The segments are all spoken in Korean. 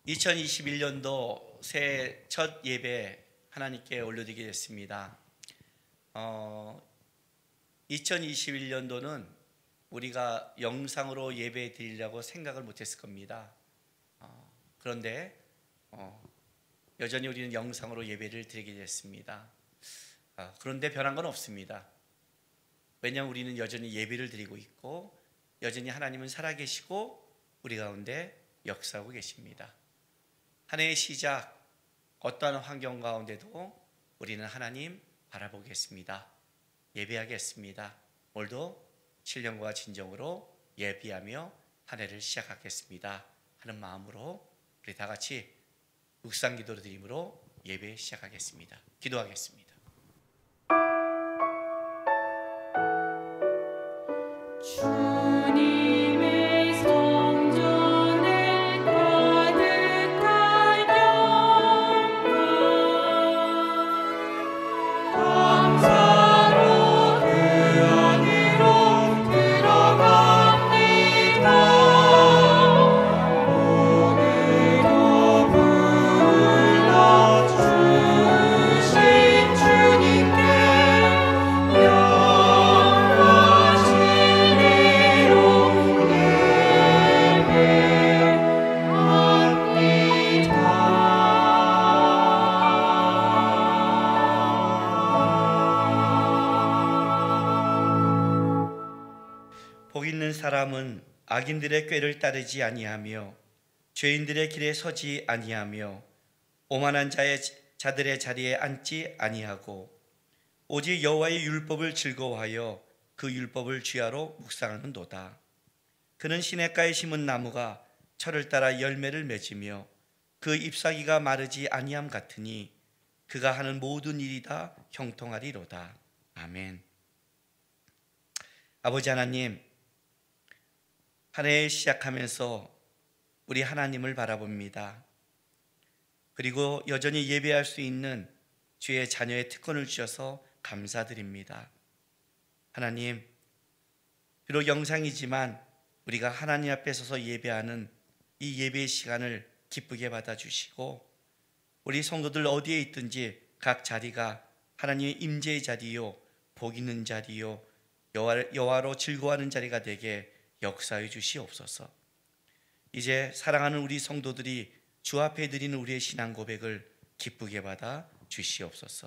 2021년도 새해 첫 예배 하나님께 올려드리게 됐습니다. 2021년도는 우리가 영상으로 예배 드리려고 생각을 못했을 겁니다. 그런데 여전히 우리는 영상으로 예배를 드리게 됐습니다. 그런데 변한 건 없습니다. 왜냐하면 우리는 여전히 예배를 드리고 있고 여전히 하나님은 살아계시고 우리 가운데 역사하고 계십니다. 한 해의 시작, 어떠한 환경 가운데도 우리는 하나님 바라보겠습니다. 예배하겠습니다. 오늘도 신령과 진정으로 예비하며 한 해를 시작하겠습니다 하는 마음으로 우리 다 같이 묵상 기도를 드림으로 예배 시작하겠습니다. 기도하겠습니다. 주님의 성전에 가득한 영광 감사로 그 안으로 들어갑니다. 오늘도 불러주신 주님께 복 있는 사람은 악인들의 꾀를 따르지 아니하며 죄인들의 길에 서지 아니하며 오만한 자들의 자리에 앉지 아니하고 오직 여호와의 율법을 즐거워하여 그 율법을 주야로 묵상하는도다. 그는 시냇가에 심은 나무가 철을 따라 열매를 맺으며 그 잎사귀가 마르지 아니함 같으니 그가 하는 모든 일이 다 형통하리로다. 아멘. 아버지 하나님, 한 해 시작하면서 우리 하나님을 바라봅니다. 그리고 여전히 예배할 수 있는 주의 자녀의 특권을 주셔서 감사드립니다. 하나님, 비록 영상이지만 우리가 하나님 앞에 서서 예배하는 이 예배의 시간을 기쁘게 받아주시고 우리 성도들 어디에 있든지 각 자리가 하나님의 임재의 자리요 복 있는 자리요 여호와로 즐거워하는 자리가 되게 역사해 주시옵소서. 이제 사랑하는 우리 성도들이 주 앞에 드리는 우리의 신앙 고백을 기쁘게 받아 주시옵소서.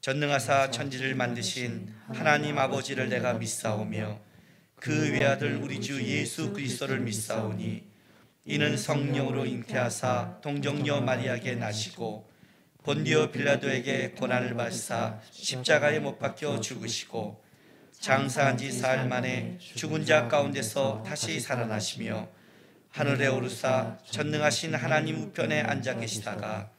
전능하사 천지를 만드신 하나님 아버지를 내가 믿사오며 그 외아들 우리 주 예수 그리스도를 믿사오니 이는 성령으로 잉태하사 동정녀 마리아에게 나시고 본디오 빌라도에게 고난을 받으사 십자가에 못 박혀 죽으시고 장사한 지 사흘 만에 죽은 자 가운데서 다시 살아나시며 하늘에 오르사 전능하신 하나님 우편에 앉아 계시다가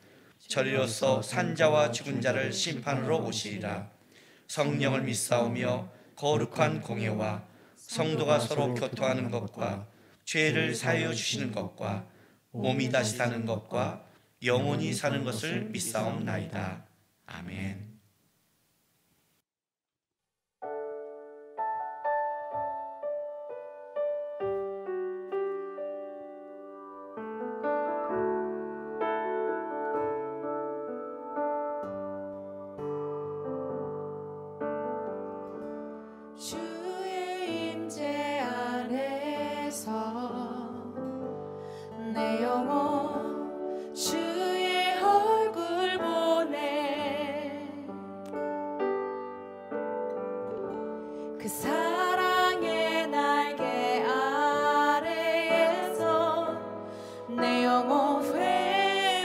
저리로서 산자와 죽은 자를 심판으로 오시리라. 성령을 믿사오며 거룩한 공예와 성도가 서로 교통하는 것과 죄를 사하여 주시는 것과 몸이 다시 사는 것과 영원히 사는 것을 믿사옵나이다. 아멘. 주의 임재 안에서 내 영혼 주의 얼굴 보네. 그 사랑의 날개 아래에서 내 영혼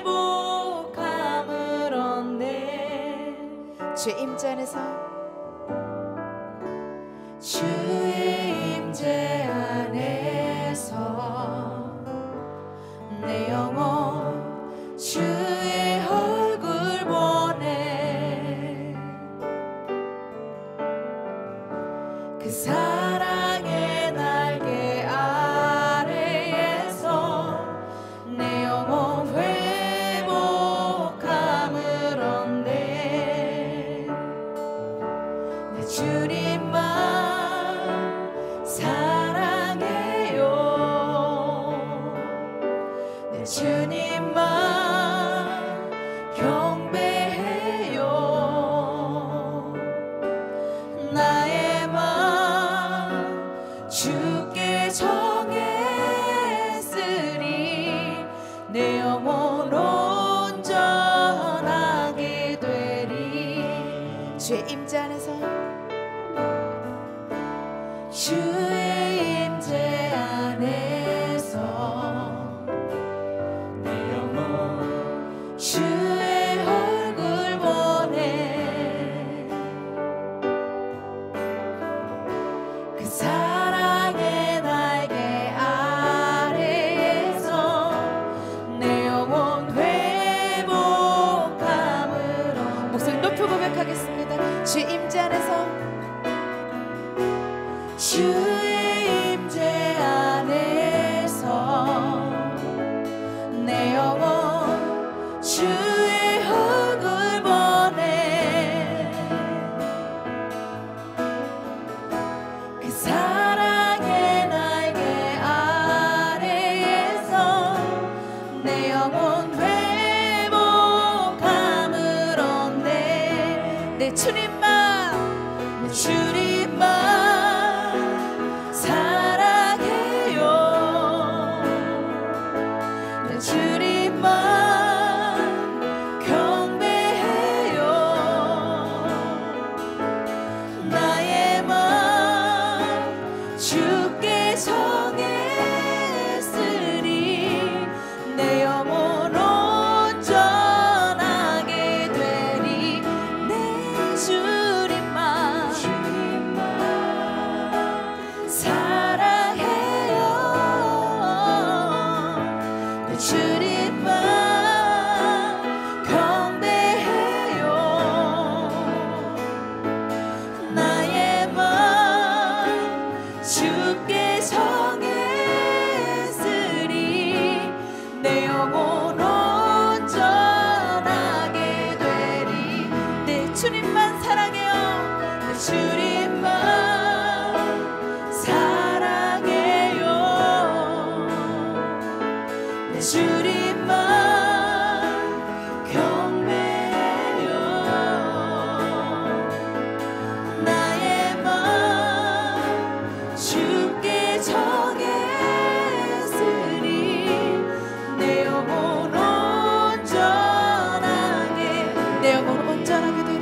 회복함을 얻네. 주의 임재 안에서 주의 임재 안에서 내 영혼 주의 얼굴 보네. 그 사랑의 날개 아래에서 내 영혼 회복함을 얻네. 주의 임재 안에서 주의 임재 안에서 내 영혼 주의 얼굴 보네 그 사랑의 날개 아래에서 내 영혼 회복함을 얻네 내 주님만 내 주님만 사랑해요 내 주님만 경배해요 나의 맘 주께 정했으니 내 영혼 온전하게 되리 내 주님만 사랑해요 내 주님만 경배해요 나의 맘 주께 정했으니 내 영혼 온전하게 되리 내 주님만 사랑해요 내 주님만 사랑해요 내 주님만 경배해요 나의 맘 주께 정했으니 내 영혼 온전하게 내 영혼 온전하게 되리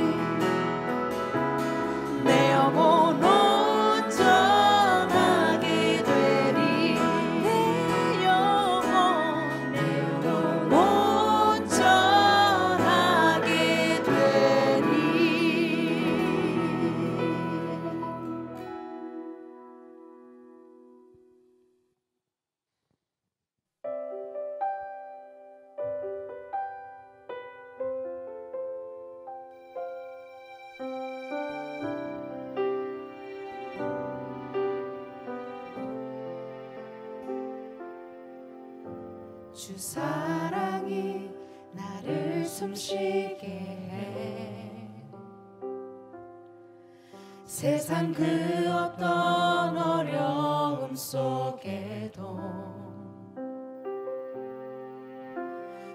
내 영혼 온전하게 되리 내 영혼 온전하게 되리 주 사랑이 나를 숨쉬게 해 세상 그 어떤 어려움 속에도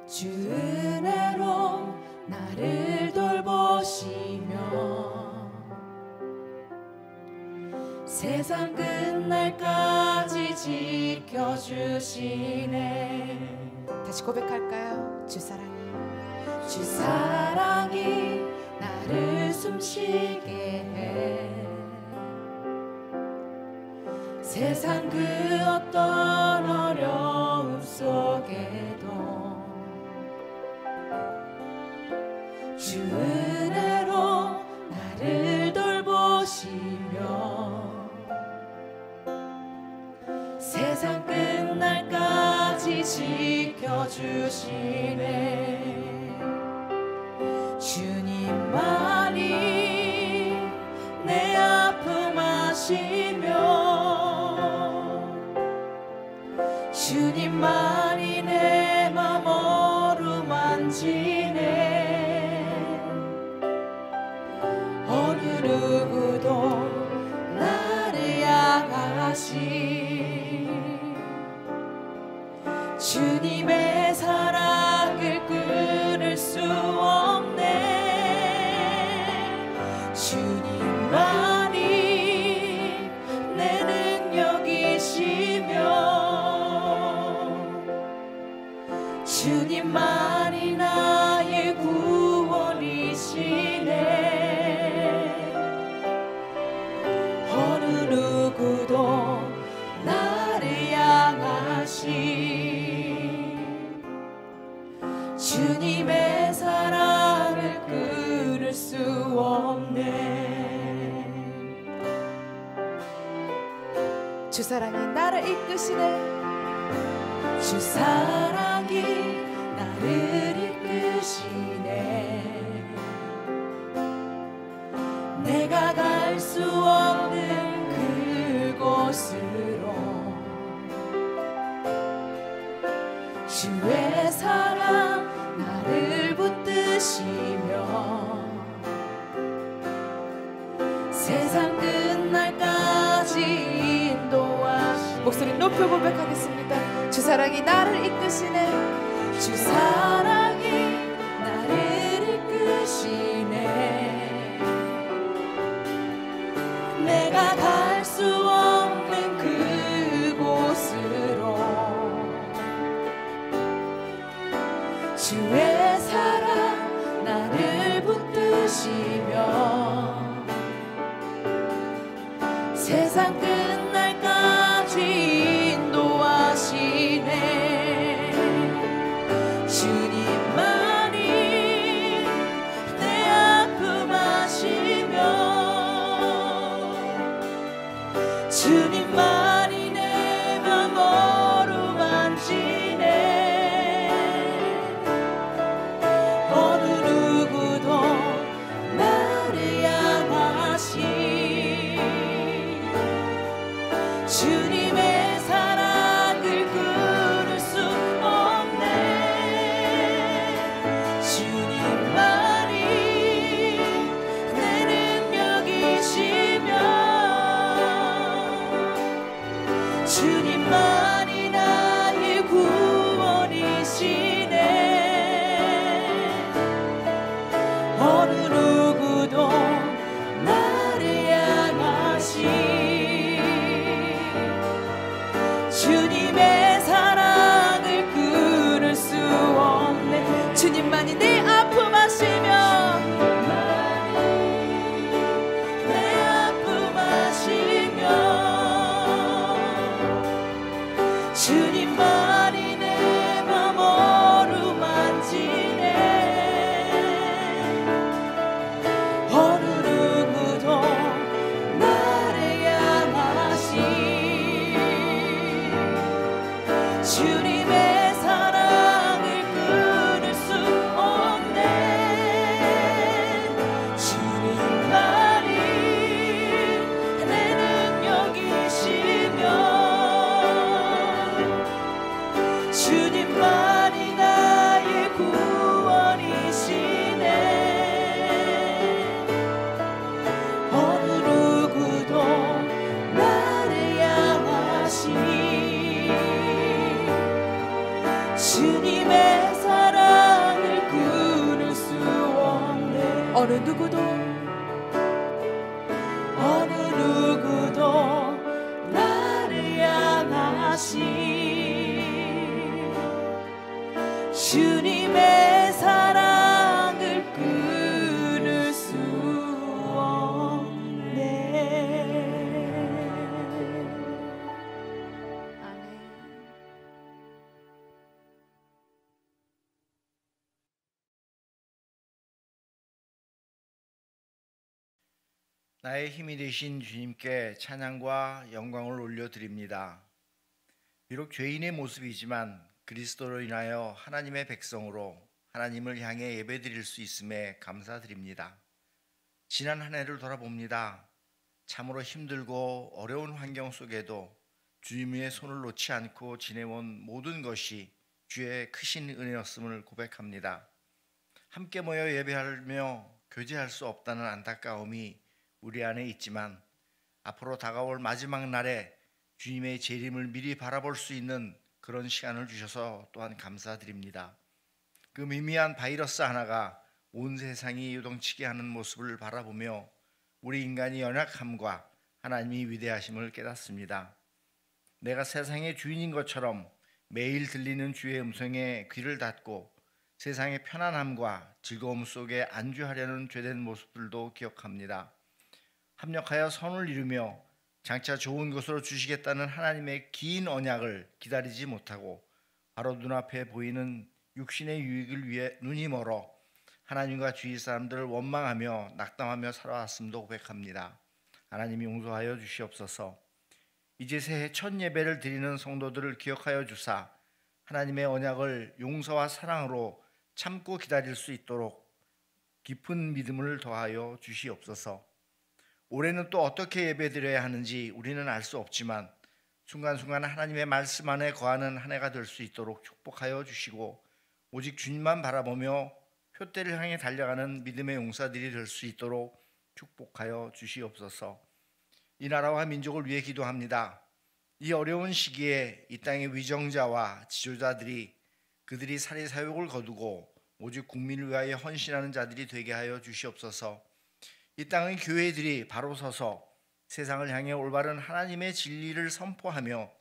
주 은혜로 나를 돌보시며 세상 끝날까지 지켜주시네 다시 고백할까요? 주 사랑이 나를 숨쉬게 해 세상 그 어떤 어려움 속에도 주 은혜로 나를 돌보시며 세상 끝날까지 지켜주시네 주님만이 내 아픔 아시며 주님만이 내 맘 어루만지네 어느 누구도 나를 향하시 주님의 사랑을 끊을 수 없네 주님만이 내 능력이시며 주님만이 나의 구원이시네 어느 누구도 나를 향하시 주님의 사랑을 끊을 수 없네 주 사랑이 나를 이끄시네 주 사랑이 나를 이끄시네 그곳으로 주의 사랑 나를 붙드시며 세상 끝날까지 인도하시. 목소리 높여 고백하겠습니다. 주 사랑이 나를 이끄시네. 주 사랑이 나를 이끄시네. 내가 갈 수 없는 그곳으로 주의 사랑 나를 붙드시며 세상 끝날까지 인도하시네. 주님만이 내 아픔 아시며 주님만이 내 맘 어루만지네. 어느 누구도 나를 향하시 주님의 사랑을 끊을 수 없네. 주님만이 내 능력이시며 주님만이 나의 구원이시네. 어느 누구도 나를 향하시 주님의 사랑을 끊을 수 없네. 주님만이 내 아픔 아시며 내 아픔 아시며 주님만이 내 맘 어루만지네. 어느 누구도 나를 향하시 주님의 사랑을 끊을 수 없네. 주님만이 내 능력이시며 주님만이 나의 구원이시네. 어느 누구도 나를 향하시 주님의 사랑을 끊을 수 없네. 어느 누구도 나를 향하시 주님의 사랑을 끊을 수 없네. 아멘. 나의 힘이 되신 주님께 찬양과 영광을 올려드립니다. 비록 죄인의 모습이지만 그리스도로 인하여 하나님의 백성으로 하나님을 향해 예배드릴 수 있음에 감사드립니다. 지난 한 해를 돌아봅니다. 참으로 힘들고 어려운 환경 속에도 주님의 손을 놓지 않고 지내온 모든 것이 주의 크신 은혜였음을 고백합니다. 함께 모여 예배하며 교제할 수 없다는 안타까움이 우리 안에 있지만 앞으로 다가올 마지막 날에 주님의 재림을 미리 바라볼 수 있는 그런 시간을 주셔서 또한 감사드립니다. 그 미미한 바이러스 하나가 온 세상이 요동치게 하는 모습을 바라보며 우리 인간이 연약함과 하나님이 위대하심을 깨닫습니다. 내가 세상의 주인인 것처럼 매일 들리는 주의 음성에 귀를 닫고 세상의 편안함과 즐거움 속에 안주하려는 죄된 모습들도 기억합니다. 합력하여 선을 이루며 장차 좋은 것으로 주시겠다는 하나님의 긴 언약을 기다리지 못하고 바로 눈앞에 보이는 육신의 유익을 위해 눈이 멀어 하나님과 주위 사람들을 원망하며 낙담하며 살아왔음도 고백합니다. 하나님이 용서하여 주시옵소서. 이제 새해 첫 예배를 드리는 성도들을 기억하여 주사 하나님의 언약을 용서와 사랑으로 참고 기다릴 수 있도록 깊은 믿음을 더하여 주시옵소서. 올해는 또 어떻게 예배드려야 하는지 우리는 알 수 없지만 순간순간 하나님의 말씀 안에 거하는 한 해가 될 수 있도록 축복하여 주시고 오직 주님만 바라보며 표대를 향해 달려가는 믿음의 용사들이 될 수 있도록 축복하여 주시옵소서. 이 나라와 민족을 위해 기도합니다. 이 어려운 시기에 이 땅의 위정자와 지도자들이 그들이 사리사욕을 거두고 오직 국민을 위하여 헌신하는 자들이 되게 하여 주시옵소서. 이 땅의 교회들이 바로 서서 세상을 향해 올바른 하나님의 진리를 선포하며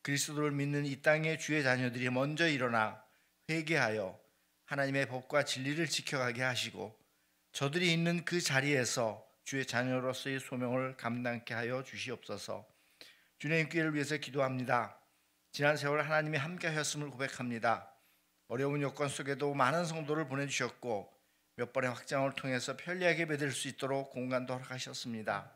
그리스도를 믿는 이 땅의 주의 자녀들이 먼저 일어나 회개하여 하나님의 법과 진리를 지켜가게 하시고 저들이 있는 그 자리에서 주의 자녀로서의 소명을 감당케 하여 주시옵소서. 주님의 기회를 위해서 기도합니다. 지난 세월 하나님이 함께 하셨음을 고백합니다. 어려운 여건 속에도 많은 성도를 보내주셨고 몇 번의 확장을 통해서 편리하게 배들 수 있도록 공간도 허락하셨습니다.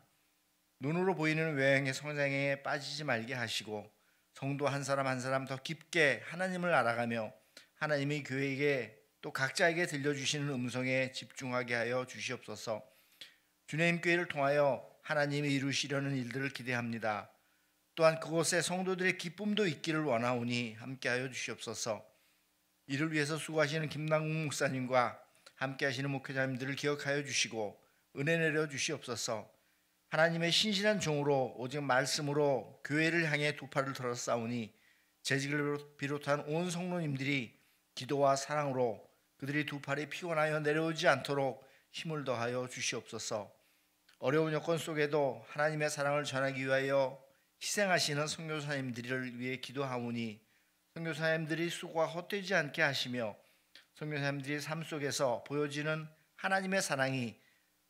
눈으로 보이는 외형의 성장에 빠지지 말게 하시고 성도 한 사람 한 사람 더 깊게 하나님을 알아가며 하나님의 교회에게 또 각자에게 들려주시는 음성에 집중하게 하여 주시옵소서. 주님 교회를 통하여 하나님이 이루시려는 일들을 기대합니다. 또한 그곳에 성도들의 기쁨도 있기를 원하오니 함께하여 주시옵소서. 이를 위해서 수고하시는 김남국 목사님과 함께하시는 목회자님들을 기억하여 주시고 은혜 내려 주시옵소서. 하나님의 신실한 종으로 오직 말씀으로 교회를 향해 두 팔을 들어 싸우니 재직을 비롯한 온 성도님들이 기도와 사랑으로 그들이 두 팔이 피곤하여 내려오지 않도록 힘을 더하여 주시옵소서. 어려운 여건 속에도 하나님의 사랑을 전하기 위하여 희생하시는 선교사님들을 위해 기도하오니 선교사님들이 수고가 헛되지 않게 하시며 선교사님들이 삶 속에서 보여지는 하나님의 사랑이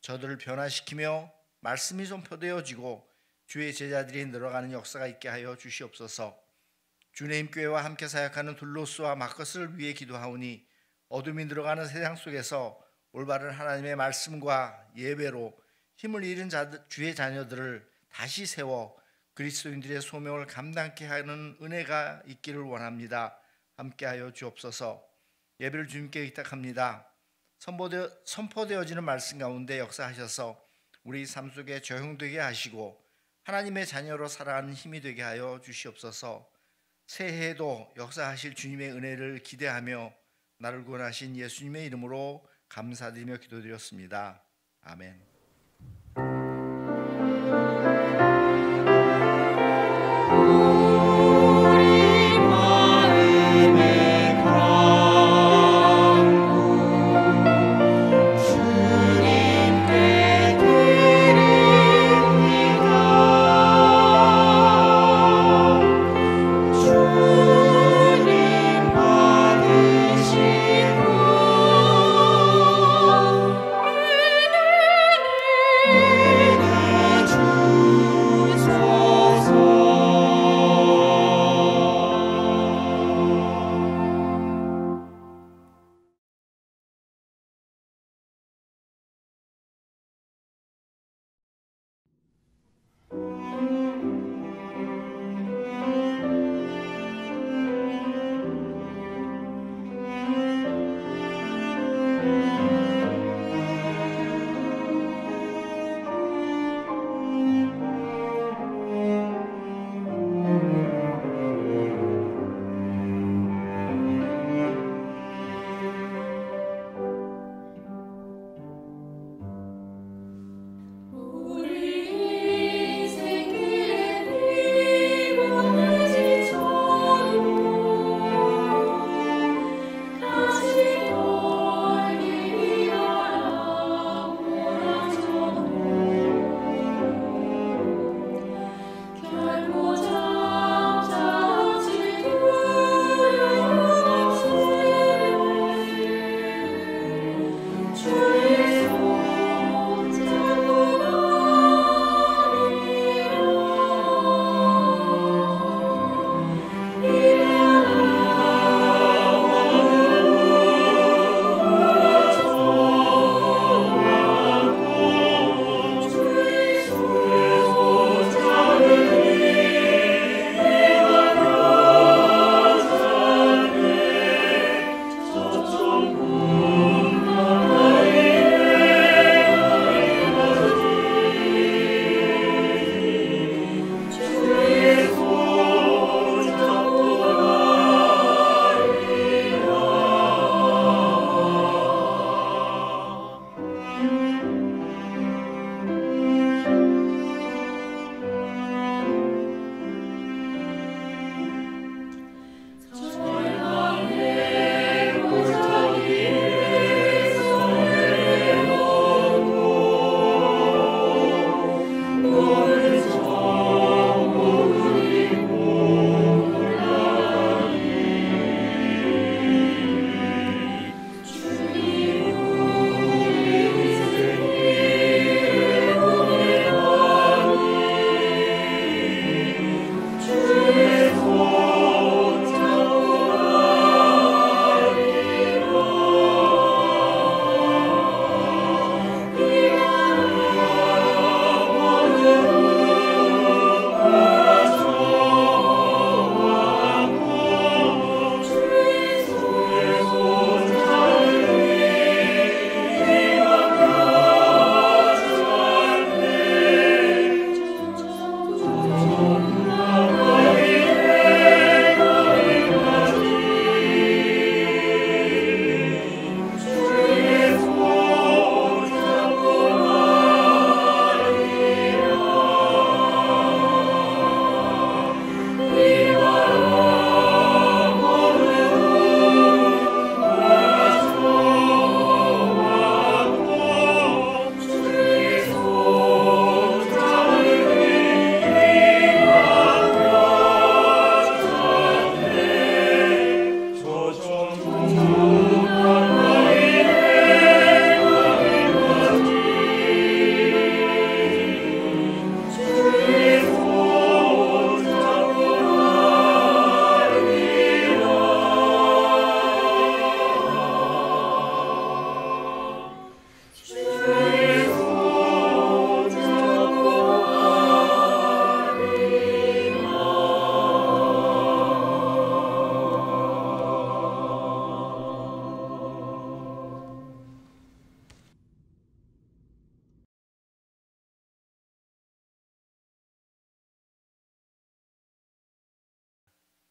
저들을 변화시키며 말씀이 선포되어지고 주의 제자들이 늘어가는 역사가 있게 하여 주시옵소서. 주님 교회와 함께 사역하는 둘로스와 마커스를 위해 기도하오니 어둠이 늘어가는 세상 속에서 올바른 하나님의 말씀과 예배로 힘을 잃은 주의 자녀들을 다시 세워 그리스도인들의 소명을 감당케 하는 은혜가 있기를 원합니다. 함께하여 주옵소서. 예배를 주님께 의탁합니다. 선포되어지는 말씀 가운데 역사하셔서 우리 삶 속에 적용되게 하시고 하나님의 자녀로 살아가는 힘이 되게 하여 주시옵소서. 새해에도 역사하실 주님의 은혜를 기대하며 나를 구원하신 예수님의 이름으로 감사드리며 기도드렸습니다. 아멘. 주님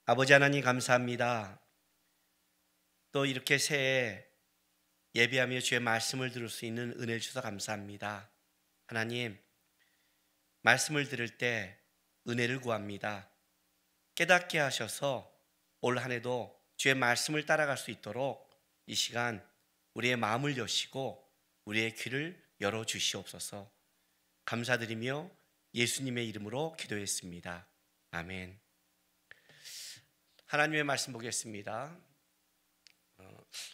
아버지 하나님 감사합니다. 또 이렇게 새해 예배하며 주의 말씀을 들을 수 있는 은혜를 주셔서 감사합니다. 하나님, 말씀을 들을 때 은혜를 구합니다. 깨닫게 하셔서 올 한 해도 주의 말씀을 따라갈 수 있도록 이 시간 우리의 마음을 여시고 우리의 귀를 열어주시옵소서. 감사드리며 예수님의 이름으로 기도했습니다. 아멘. 하나님의 말씀 보겠습니다.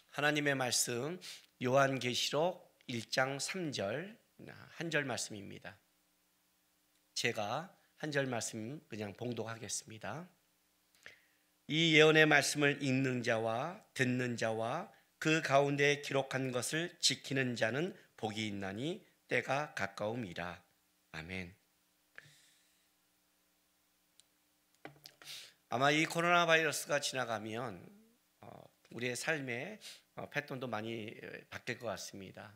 하나님의 말씀 요한계시록 1장 3절 한 절 말씀입니다. 제가 한 절 말씀 그냥 봉독하겠습니다. 이 예언의 말씀을 읽는 자와 듣는 자와 그 가운데 기록한 것을 지키는 자는 복이 있나니 때가 가까움이라. 아멘. 아마 이 코로나 바이러스가 지나가면 우리의 삶의 패턴도 많이 바뀔 것 같습니다.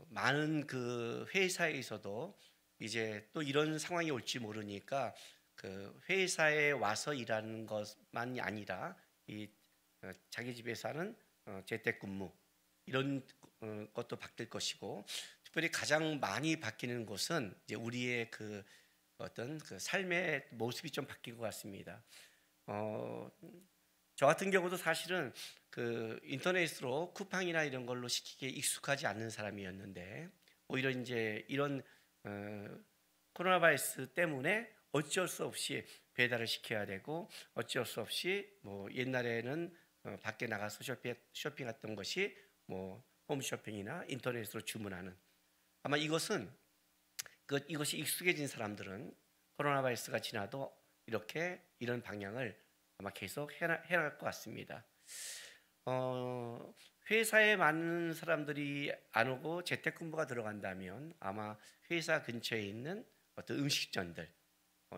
많은 그 회사에서도 이제 또 이런 상황이 올지 모르니까 그 회사에 와서 일하는 것만이 아니라 이 자기 집에서 하는 재택근무 이런 것도 바뀔 것이고, 특별히 가장 많이 바뀌는 것은 이제 우리의 그 어떤 그 삶의 모습이 좀 바뀔 것 같습니다. 저 같은 경우도 사실은 그 인터넷으로 쿠팡이나 이런 걸로 시키기에 익숙하지 않는 사람이었는데, 오히려 이제 이런 코로나 바이러스 때문에 어쩔 수 없이 배달을 시켜야 되고, 어쩔 수 없이 뭐 옛날에는 밖에 나가서 쇼핑했던 것이 뭐 홈쇼핑이나 인터넷으로 주문하는, 아마 이것이 익숙해진 사람들은 코로나 바이러스가 지나도 이렇게 이런 방향을 아마 계속 해나갈 것 같습니다. 회사에 많은 사람들이 안 오고 재택근무가 들어간다면 아마 회사 근처에 있는 어떤 음식점들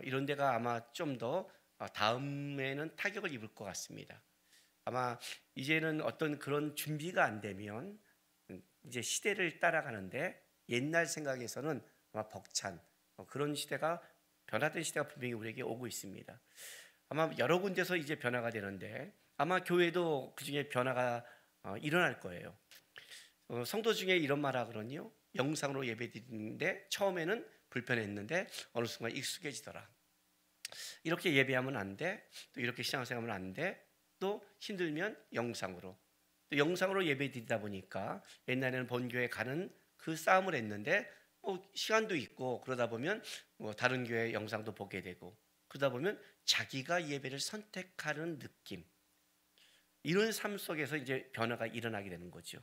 이런 데가 아마 좀 더 다음에는 타격을 입을 것 같습니다. 아마 이제는 어떤 그런 준비가 안 되면 이제 시대를 따라가는데 옛날 생각에서는 아마 벅찬 그런 시대가, 변화된 시대가 분명히 우리에게 오고 있습니다. 아마 여러 군데서 이제 변화가 되는데 아마 교회도 그중에 변화가 일어날 거예요. 성도 중에 이런 말 하거든요. 영상으로 예배드리는데 처음에는 불편했는데 어느 순간 익숙해지더라. 이렇게 예배하면 안 돼. 또 이렇게 신앙생활하면 안 돼. 또 힘들면 영상으로. 또 영상으로 예배드리다 보니까 옛날에는 본교회 가는 그 싸움을 했는데 시간도 있고 그러다 보면 뭐 다른 교회 영상도 보게 되고 그러다 보면 자기가 예배를 선택하는 느낌, 이런 삶 속에서 이제 변화가 일어나게 되는 거죠.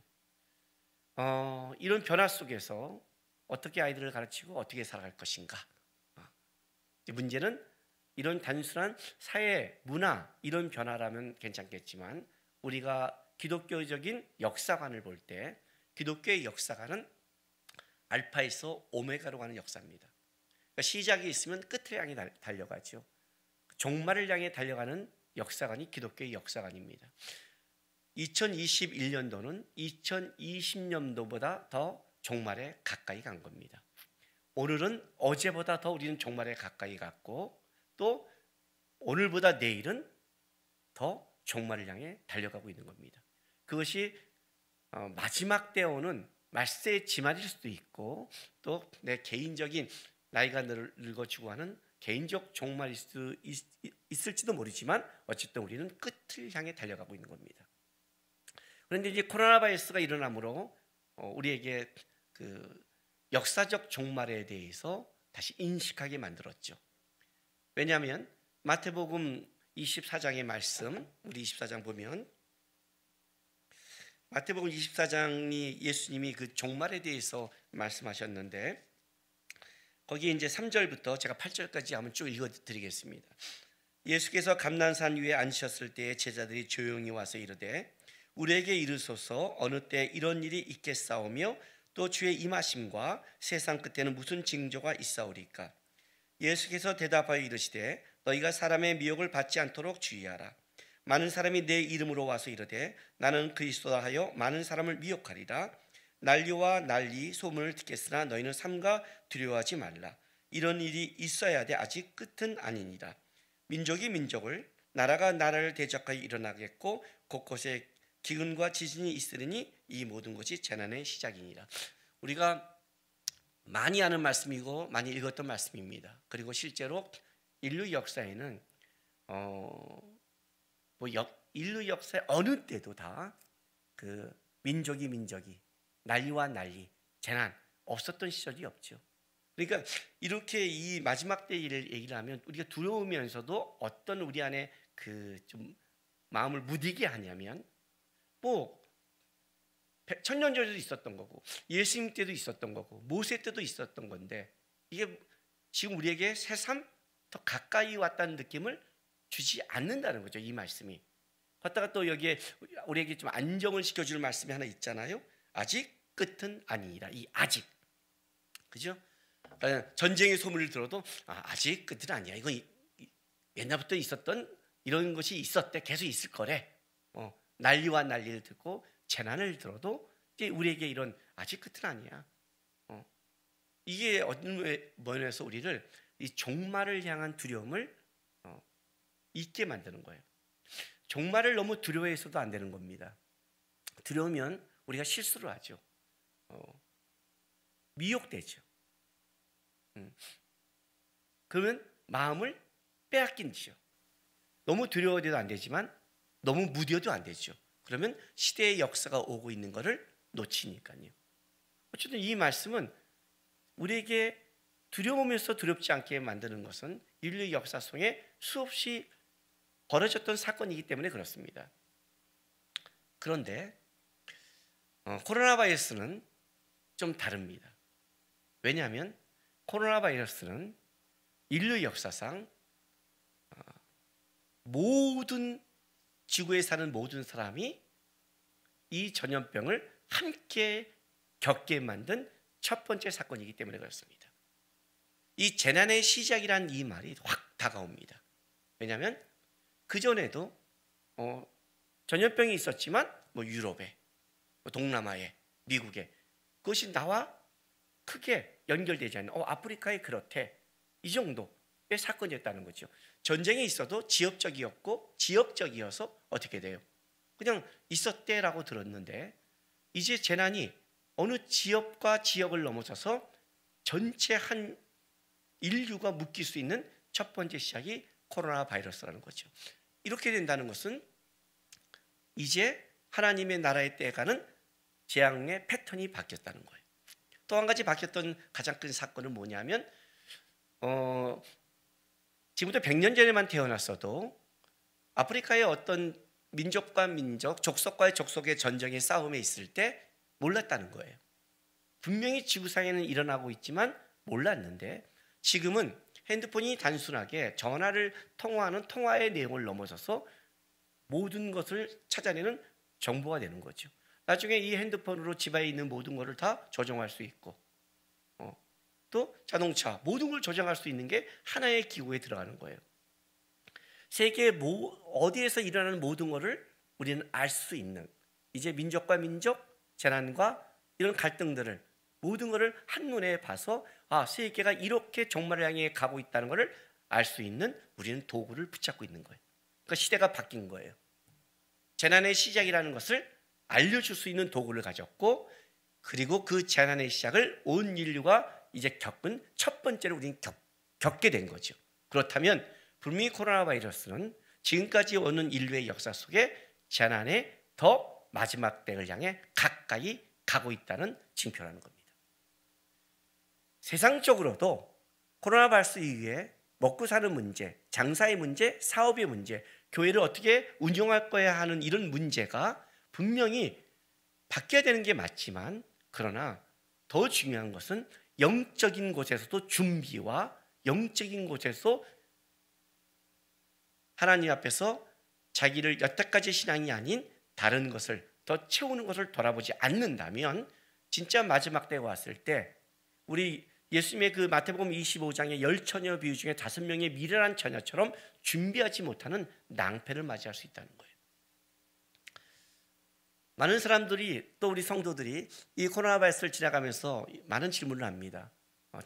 이런 변화 속에서 어떻게 아이들을 가르치고 어떻게 살아갈 것인가. 문제는 이런 단순한 사회, 문화 이런 변화라면 괜찮겠지만 우리가 기독교적인 역사관을 볼 때 기독교의 역사관은 알파에서 오메가로 가는 역사입니다. 그러니까 시작이 있으면 끝을 향해 달려가죠. 종말을 향해 달려가는 역사관이 기독교의 역사관입니다. 2021년도는 2020년도보다 더 종말에 가까이 간 겁니다. 오늘은 어제보다 더 우리는 종말에 가까이 갔고, 또 오늘보다 내일은 더 종말을 향해 달려가고 있는 겁니다. 그것이 마지막 때 오는 말세의 지말일 수도 있고, 또 내 개인적인 나이가 늙어지고 하는 개인적 종말일 수 있을지도 모르지만 어쨌든 우리는 끝을 향해 달려가고 있는 겁니다. 그런데 이제 코로나 바이러스가 일어나므로 우리에게 그 역사적 종말에 대해서 다시 인식하게 만들었죠. 왜냐하면 마태복음 24장의 말씀, 우리 24장 보면 마태복음 24장이 예수님이 그 종말에 대해서 말씀하셨는데, 거기 이제 3절부터 제가 8절까지 한번 쭉 읽어드리겠습니다. 예수께서 감난산 위에 앉으셨을 때에 제자들이 조용히 와서 이르되 우리에게 이르소서 어느 때 이런 일이 있겠사오며 또 주의 임하심과 세상 끝에는 무슨 징조가 있사오리까? 예수께서 대답하여 이르시되 너희가 사람의 미혹을 받지 않도록 주의하라. 많은 사람이 내 이름으로 와서 이르되 나는 그리스도다 하여 많은 사람을 미혹하리라. 난리와 난리 소문을 듣겠으나 너희는 삼가 두려워하지 말라. 이런 일이 있어야 돼 아직 끝은 아니니라. 민족이 민족을, 나라가 나라를 대적하여 일어나겠고 곳곳에 기근과 지진이 있으리니 이 모든 것이 재난의 시작이니라. 우리가 많이 아는 말씀이고 많이 읽었던 말씀입니다. 그리고 실제로 인류 역사에는 인류 역사의 어느 때도 다 그 민족이 난리와 난리, 재난 없었던 시절이 없죠. 그러니까 이렇게 이 마지막 때 일을 얘기를 하면 우리가 두려우면서도 어떤 우리 안에 그 좀 마음을 무디게 하냐면 천년 전에도 있었던 거고 예수님 때도 있었던 거고 모세 때도 있었던 건데 이게 지금 우리에게 새삼 더 가까이 왔다는 느낌을 주지 않는다는 거죠. 이 말씀이. 걷다가 또 여기에 우리에게 좀 안정을 시켜줄 말씀이 하나 있잖아요. 아직 끝은 아니니라. 이 아직, 그죠? 그러니까 전쟁의 소문을 들어도 아직 끝은 아니야. 이건 옛날부터 있었던 이런 것이 있었대. 계속 있을 거래. 난리와 난리를 듣고 재난을 들어도 이제 우리에게 이런 아직 끝은 아니야. 이게 어떤 면에서 우리를 이 종말을 향한 두려움을 잊게 만드는 거예요. 종말을 너무 두려워해서도 안 되는 겁니다. 두려우면 우리가 실수를 하죠. 미혹되죠. 그러면 마음을 빼앗긴지요. 너무 두려워해도 안 되지만 너무 무뎌도 안 되죠. 그러면 시대의 역사가 오고 있는 것을 놓치니까요. 어쨌든 이 말씀은 우리에게 두려우면서 두렵지 않게 만드는 것은 인류 역사 속에 수없이 벌어졌던 사건이기 때문에 그렇습니다. 그런데 코로나 바이러스는 좀 다릅니다. 왜냐하면 코로나 바이러스는 인류 역사상 모든 지구에 사는 모든 사람이 이 전염병을 함께 겪게 만든 첫 번째 사건이기 때문에 그렇습니다. 이 재난의 시작이란 이 말이 확 다가옵니다. 왜냐하면 그전에도 전염병이 있었지만 유럽에, 동남아에, 미국에 그것이 나와 크게 연결되지 않는 아프리카에 그렇대. 이 정도의 사건이었다는 거죠. 전쟁이 있어도 지역적이어서 어떻게 돼요? 그냥 있었대라고 들었는데 이제 재난이 어느 지역과 지역을 넘어서서 전체 한 인류가 묶일 수 있는 첫 번째 시작이 코로나 바이러스라는 거죠. 이렇게 된다는 것은 이제 하나님의 나라의 때가는 재앙의 패턴이 바뀌었다는 거예요. 또 한 가지 바뀌었던 가장 큰 사건은 뭐냐면 지금부터 100년 전에만 태어났어도 아프리카의 어떤 민족과 민족, 족속과의 족속의 전쟁의 싸움에 있을 때 몰랐다는 거예요. 분명히 지구상에는 일어나고 있지만 몰랐는데 지금은 핸드폰이 단순하게 전화를 통화하는 통화의 내용을 넘어서서 모든 것을 찾아내는 정보가 되는 거죠. 나중에 이 핸드폰으로 집에 있는 모든 것을 다 조정할 수 있고 또 자동차 모든 걸 조정할 수 있는 게 하나의 기구에 들어가는 거예요. 세계 어디에서 일어나는 모든 것을 우리는 알 수 있는 이제 민족과 민족 재난과 이런 갈등들을 모든 것을 한눈에 봐서 세계가 이렇게 종말을 향해 가고 있다는 것을 알 수 있는 우리는 도구를 붙잡고 있는 거예요. 그러니까 시대가 바뀐 거예요. 재난의 시작이라는 것을 알려줄 수 있는 도구를 가졌고 그리고 그 재난의 시작을 온 인류가 이제 겪은 첫 번째로 우리는 겪게 된 거죠. 그렇다면 분명히 코로나 바이러스는 지금까지 오는 인류의 역사 속에 재난의 더 마지막 때를 향해 가까이 가고 있다는 징표라는 겁니다. 세상적으로도 코로나 바이러스 이후에 먹고 사는 문제, 장사의 문제, 사업의 문제, 교회를 어떻게 운영할 거야 하는 이런 문제가 분명히 바뀌어야 되는 게 맞지만 그러나 더 중요한 것은 영적인 곳에서도 준비와 영적인 곳에서 하나님 앞에서 자기를 여태까지 신앙이 아닌 다른 것을 더 채우는 것을 돌아보지 않는다면 진짜 마지막 때가 왔을 때 우리 예수님의 그 마태복음 25장의 10처녀 비유 중에 5명의 미련한 처녀처럼 준비하지 못하는 낭패를 맞이할 수 있다는 거예요. 많은 사람들이 또 우리 성도들이 이 코로나 바이러스를 지나가면서 많은 질문을 합니다.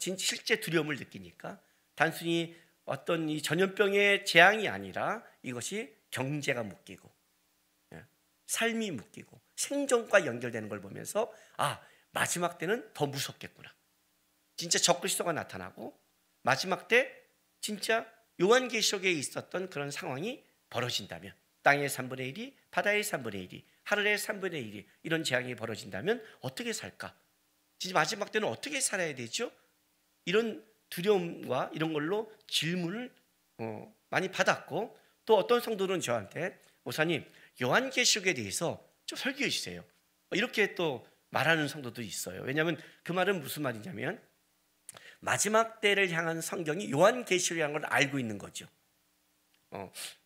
실제 두려움을 느끼니까 단순히 어떤 이 전염병의 재앙이 아니라 이것이 경제가 묶이고 삶이 묶이고 생존과 연결되는 걸 보면서 마지막 때는 더 무섭겠구나. 진짜 적그리스도가 나타나고 마지막 때 진짜 요한계시록에 있었던 그런 상황이 벌어진다면, 땅의 3분의 1이 바다의 3분의 1이 하늘의 3분의 1이 이런 재앙이 벌어진다면 어떻게 살까? 진짜 마지막 때는 어떻게 살아야 되죠? 이런 두려움과 이런 걸로 질문을 많이 받았고, 또 어떤 성도들은 저한테 목사님 요한계시록에 대해서 좀 설교해 주세요, 이렇게 또 말하는 성도도 있어요. 왜냐하면 그 말은 무슨 말이냐면 마지막 때를 향한 성경이 요한계시록이라는 걸 알고 있는 거죠.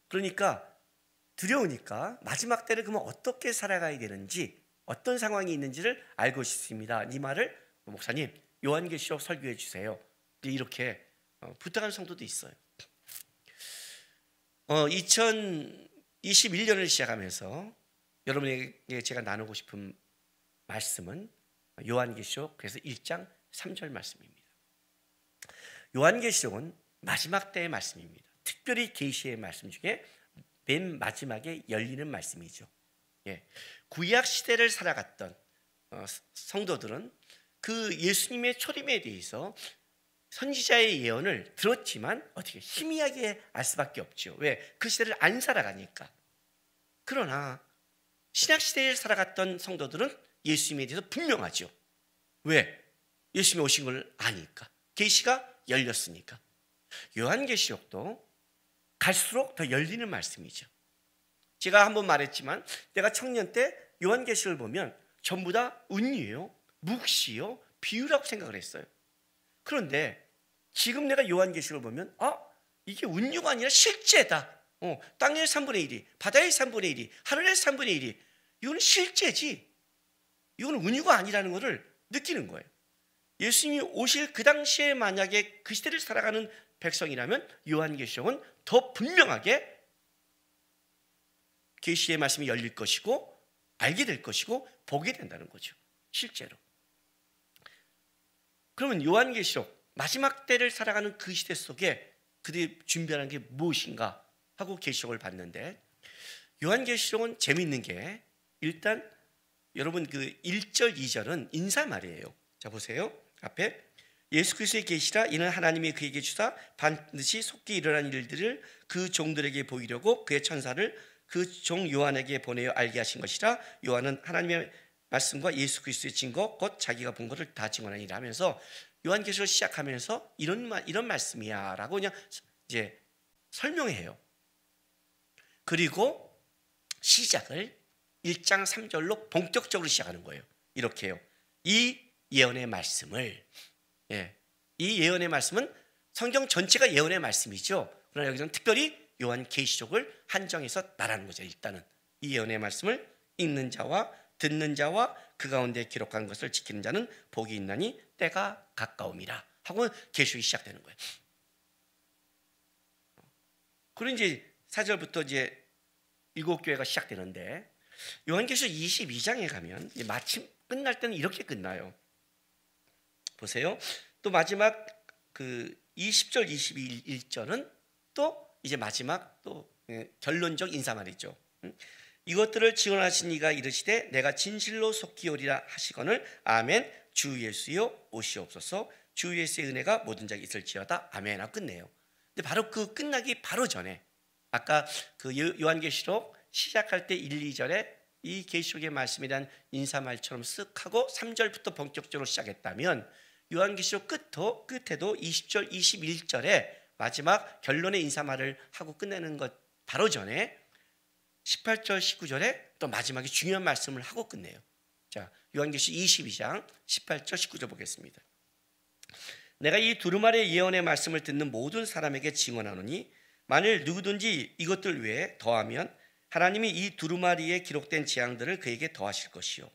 그러니까 두려우니까 마지막 때를 그러면 어떻게 살아가야 되는지, 어떤 상황이 있는지를 알고 싶습니다. 이 말을 목사님 요한계시록 설교해 주세요, 이렇게 부탁하는 성도도 있어요. 2021년을 시작하면서 여러분에게 제가 나누고 싶은 말씀은 요한계시록 그래서 1장 3절 말씀입니다. 요한계시록은 마지막 때의 말씀입니다. 특별히 계시의 말씀 중에 맨 마지막에 열리는 말씀이죠. 구약 시대를 살아갔던 성도들은 그 예수님의 초림에 대해서 선지자의 예언을 들었지만 어떻게 희미하게 알 수밖에 없죠. 왜? 그 시대를 안 살아가니까. 그러나 신약시대에 살아갔던 성도들은 예수님에 대해서 분명하죠. 왜? 예수님이 오신 걸 아니까. 계시가 열렸으니까. 요한계시록도 갈수록 더 열리는 말씀이죠. 제가 한번 말했지만 내가 청년 때 요한계시록을 보면 전부 다 운이요, 묵시요, 비유라고 생각을 했어요. 그런데 지금 내가 요한계시록을 보면 이게 운유가 아니라 실제다. 땅의 3분의 1이, 바다의 3분의 1이, 하늘의 3분의 1이, 이거는 실제지, 이거는 운유가 아니라는 것을 느끼는 거예요. 예수님이 오실 그 당시에 만약에 그 시대를 살아가는 백성이라면 요한계시록은 더 분명하게 계시의 말씀이 열릴 것이고 알게 될 것이고 보게 된다는 거죠. 실제로. 그러면 요한계시록 마지막 때를 살아가는 그 시대 속에 그들이 준비하는 게 무엇인가 하고 계시록을 봤는데, 요한계시록은 재미있는 게 일단 여러분 그 1절 2절은 인사말이에요. 자 보세요. 앞에 예수 그리스도의 계시라 이는 하나님이 그에게 주사 반드시 속히 일어난 일들을 그 종들에게 보이려고 그의 천사를 그 종 요한에게 보내어 알게 하신 것이라. 요한은 하나님의 말씀과 예수 그리스도의 증거 곧 자기가 본 것을 다 증언하니라 하면서 요한계시록을 시작하면서 이런 말씀이야라고 그냥 이제 설명해요. 그리고 시작을 1장 3절로 본격적으로 시작하는 거예요. 이렇게요. 이 예언의 말씀을, 이 예언의 말씀은 성경 전체가 예언의 말씀이죠. 그러나 여기서는 특별히 요한계시록을 한정해서 말하는 거죠. 일단은 이 예언의 말씀을 읽는 자와 듣는 자와 그 가운데 기록한 것을 지키는 자는 복이 있나니 때가 가까움이라 하고 계시록이 시작되는 거예요. 그리고 이제 4절부터 이제 7교회가 시작되는데, 요한계시록 22장에 가면 마침 끝날 때는 이렇게 끝나요. 보세요. 또 마지막 그 20절 21절은 또 이제 마지막 또 결론적 인사말이죠. 이것들을 증언하신 이가 이르시되 내가 진실로 속히 오리라 하시거늘 아멘. 주 예수여 오시옵소서. 주 예수의 은혜가 모든 자에게 있을지어다. 아멘 하고 끝내요. 근데 바로 그 끝나기 바로 전에 아까 그 요한계시록 시작할 때 1, 2절에 이 계시록의 말씀에 대한 인사말처럼 쓱 하고 3절부터 본격적으로 시작했다면 요한계시록 끝에도 20절 21절에 마지막 결론의 인사말을 하고 끝내는 것 바로 전에 18절 19절에 또 마지막에 중요한 말씀을 하고 끝내요. 자, 요한계시록 22장 18절 19절 보겠습니다. 내가 이 두루마리의 예언의 말씀을 듣는 모든 사람에게 증언하노니 만일 누구든지 이것들 외에 더하면 하나님이 이 두루마리에 기록된 재앙들을 그에게 더하실 것이요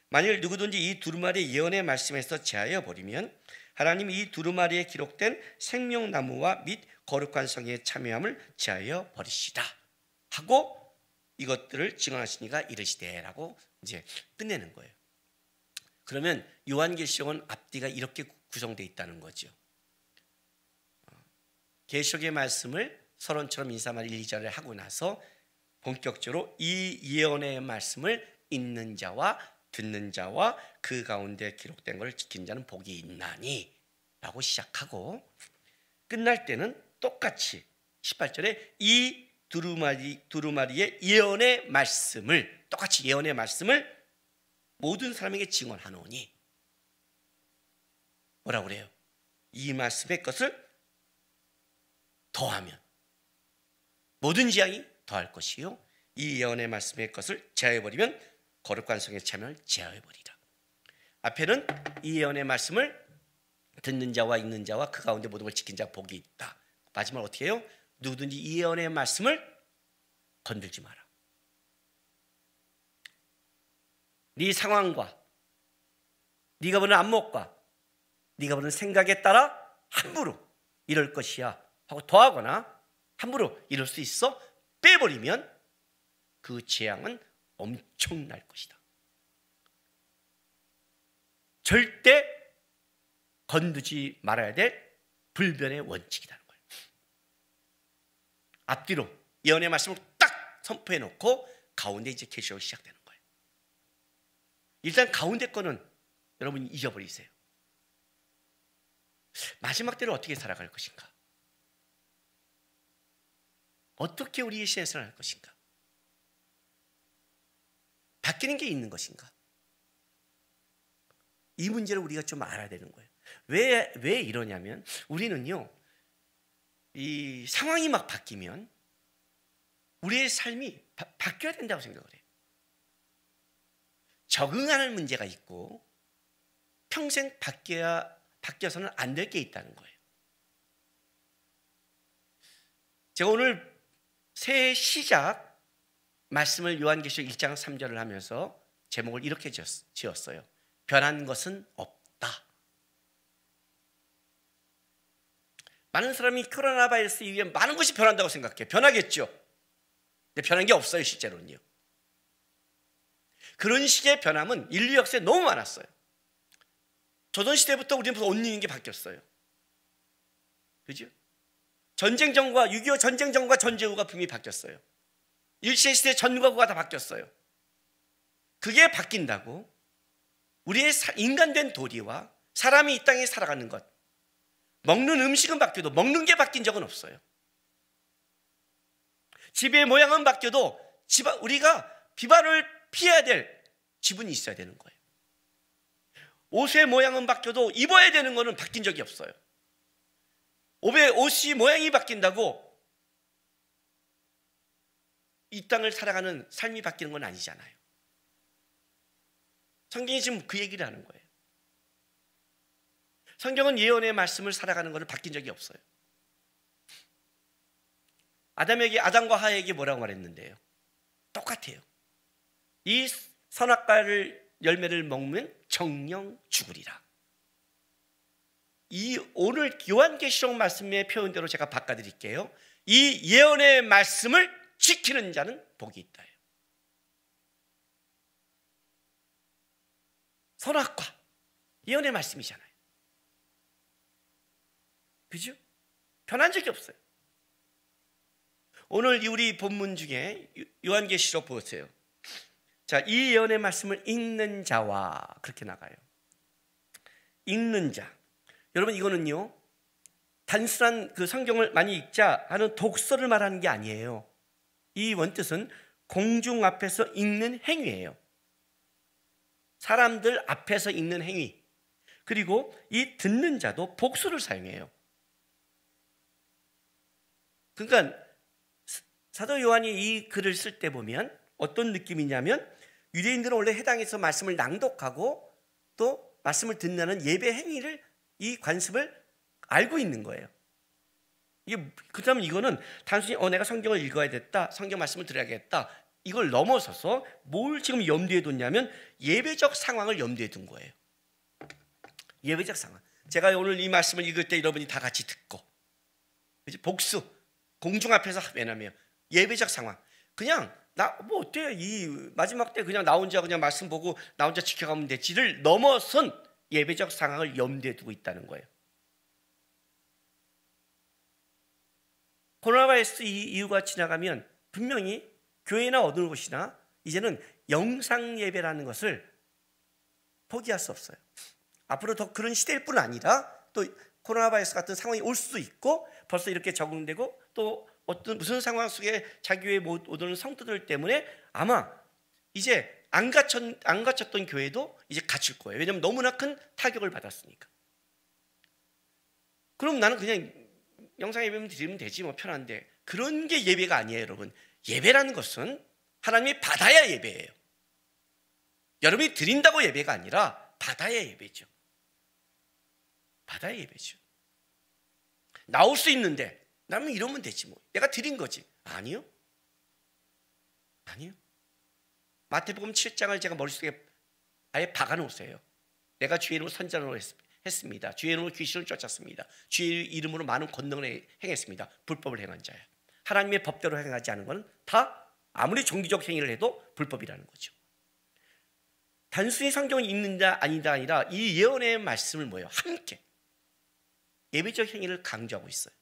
만일 누구든지 이 두루마리의 예언의 말씀에서 제하여 버리면 하나님이 이 두루마리에 기록된 생명나무와 및 거룩한 성에 참여함을 제하여 버리시다 하고 이것들을 증언하시니가 이르시되라고 이제 끝내는 거예요. 그러면 요한계시록은 앞뒤가 이렇게 구성되어 있다는 거죠. 계시록의 말씀을 서론처럼 인사말 1, 2절을 하고 나서 본격적으로 이 예언의 말씀을 읽는 자와 듣는 자와 그 가운데 기록된 것을 지킨 자는 복이 있나니 라고 시작하고, 끝날 때는 똑같이 18절에 이 두루마리의 예언의 말씀을, 똑같이 예언의 말씀을 모든 사람에게 증언하노니, 뭐라고 그래요? 이 말씀의 것을 더하면 모든 재앙이 더할 것이요, 이 예언의 말씀의 것을 제하여버리면 거룩한 성의 참여를 제하여버리라. 앞에는 이 예언의 말씀을 듣는 자와 읽는 자와 그 가운데 모든 걸 지킨 자 복이 있다. 마지막 어떻게 해요? 누구든지 이 예언의 말씀을 건들지 마라. 네 상황과 네가 보는 안목과 네가 보는 생각에 따라 함부로 이럴 것이야 하고 더하거나 함부로 이럴 수 있어 빼버리면 그 재앙은 엄청날 것이다. 절대 건드지 말아야 될 불변의 원칙이라는 거예요. 앞뒤로 예언의 말씀을 딱 선포해 놓고 가운데 이제 계시록이 시작되는 거예요. 일단 가운데 거는 여러분이 잊어버리세요. 마지막 때를 어떻게 살아갈 것인가? 어떻게 우리의 시대에 살아갈 것인가? 바뀌는 게 있는 것인가? 이 문제를 우리가 좀 알아야 되는 거예요. 왜 이러냐면 우리는요, 이 상황이 막 바뀌면 우리의 삶이 바뀌어야 된다고 생각을 해요. 적응하는 문제가 있고 평생 바뀌어서는 안 될 게 있다는 거예요. 제가 오늘 새해 시작 말씀을 요한계시록 1장 3절을 하면서 제목을 이렇게 지었어요. 변한 것은 없다. 많은 사람이 코로나 바이러스 이후에 많은 것이 변한다고 생각해요. 변하겠죠. 근데 변한 게 없어요, 실제로는요. 그런 식의 변함은 인류 역사에 너무 많았어요. 조선시대부터 우리는 옷 입는 게 바뀌었어요. 그죠? 전쟁 전과 6.25 전쟁 전과 전제후가 분명히 바뀌었어요. 일제시대 전과후가 다 바뀌었어요. 그게 바뀐다고 우리의 인간된 도리와 사람이 이 땅에 살아가는 것, 먹는 음식은 바뀌어도 먹는 게 바뀐 적은 없어요. 집의 모양은 바뀌어도 우리가 비바를 피해야 될 지분이 있어야 되는 거예요. 옷의 모양은 바뀌어도 입어야 되는 거는 바뀐 적이 없어요. 옷이 모양이 바뀐다고 이 땅을 살아가는 삶이 바뀌는 건 아니잖아요. 성경이 지금 그 얘기를 하는 거예요. 성경은 예언의 말씀을 살아가는 것을 바뀐 적이 없어요. 아담과 하에게 뭐라고 말했는데요? 똑같아요. 이 선악과를 열매를 먹으면 정령 죽으리라. 이 오늘 요한계시록 말씀의 표현대로 제가 바꿔드릴게요. 이 예언의 말씀을 지키는 자는 복이 있다. 선악과 예언의 말씀이잖아요. 그죠? 변한 적이 없어요. 오늘 우리 본문 중에 요한계시록 보세요. 자, 이 예언의 말씀을 읽는 자와 그렇게 나가요. 읽는 자. 여러분, 이거는요, 단순한 그 성경을 많이 읽자 하는 독서를 말하는 게 아니에요. 이 원뜻은 공중 앞에서 읽는 행위예요. 사람들 앞에서 읽는 행위. 그리고 이 듣는 자도 복수를 사용해요. 그러니까 사도 요한이 이 글을 쓸 때 보면 어떤 느낌이냐면, 유대인들은 원래 해당에서 말씀을 낭독하고 또 말씀을 듣는 예배 행위를, 이 관습을 알고 있는 거예요. 그다음 이거는 단순히 내가 성경을 읽어야 됐다, 성경 말씀을 들어야겠다, 이걸 넘어서서 뭘 지금 염두에 뒀냐면 예배적 상황을 염두에 둔 거예요. 예배적 상황. 제가 오늘 이 말씀을 읽을 때 여러분이 다 같이 듣고, 복수, 공중 앞에서 왜냐면 예배적 상황. 그냥 뭐 어때요? 이 마지막 때 그냥 나 혼자 그냥 말씀 보고 나 혼자 지켜가면 되지를 넘어선 예배적 상황을 염두에 두고 있다는 거예요. 코로나 바이러스 이유가 지나가면 분명히 교회나 어느 곳이나 이제는 영상 예배라는 것을 포기할 수 없어요. 앞으로 더 그런 시대일 뿐 아니라 또 코로나 바이러스 같은 상황이 올 수도 있고 벌써 이렇게 적응되고 또 어떤 무슨 상황 속에 자기 교회에 못 오는 성도들 때문에 아마 이제 안 갇혔던 교회도 이제 갇힐 거예요. 왜냐하면 너무나 큰 타격을 받았으니까. 그럼 나는 그냥 영상 예배만 드리면 되지 뭐 편한데, 그런 게 예배가 아니에요, 여러분. 예배라는 것은 하나님이 받아야 예배예요. 여러분이 드린다고 예배가 아니라 받아야 예배죠. 받아야 예배죠. 나올 수 있는데 나는 이러면 되지 뭐, 내가 드린 거지. 아니요. 마태복음 7장을 제가 머릿속에 아예 박아놓으세요. 내가 주의 이름으로 선전을 했습니다. 주의 이름으로 귀신을 쫓았습니다. 주의 이름으로 많은 권능을 행했습니다. 불법을 행한 자야. 하나님의 법대로 행하지 않은 것은 다 아무리 종교적 행위를 해도 불법이라는 거죠. 단순히 성경을 읽는다 아니다 아니라 이 예언의 말씀을 뭐예요? 함께 예배적 행위를 강조하고 있어요.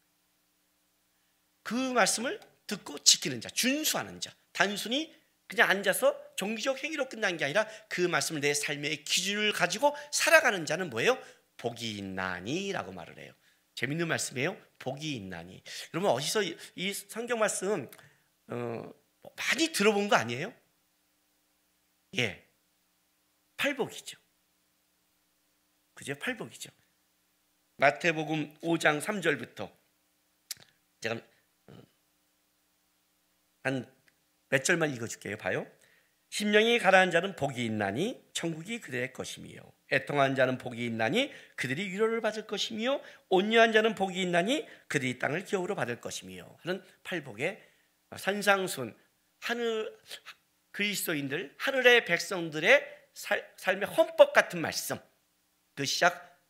그 말씀을 듣고 지키는 자, 준수하는 자, 단순히 그냥 앉아서 종교적 행위로 끝난 게 아니라 그 말씀을 내 삶의 기준을 가지고 살아가는 자는 뭐예요? 복이 있나니 라고 말을 해요. 재밌는 말씀이에요. 복이 있나니. 여러분 어디서 이 성경 말씀 많이 들어본 거 아니에요? 예, 팔복이죠. 그죠? 팔복이죠. 마태복음 5장 3절부터 제가 한 몇 절만 읽어줄게요. 봐요. 심령이 가라앉은 자는 복이 있나니 천국이 그들의 것이며, 애통한 자는 복이 있나니 그들이 위로를 받을 것이며, 온유한 자는 복이 있나니 그들이 땅을 기업으로 받을 것이며 하는 팔복의 산상순, 하늘 그리스도인들, 하늘의 백성들의 삶의 헌법 같은 말씀, 그 시작,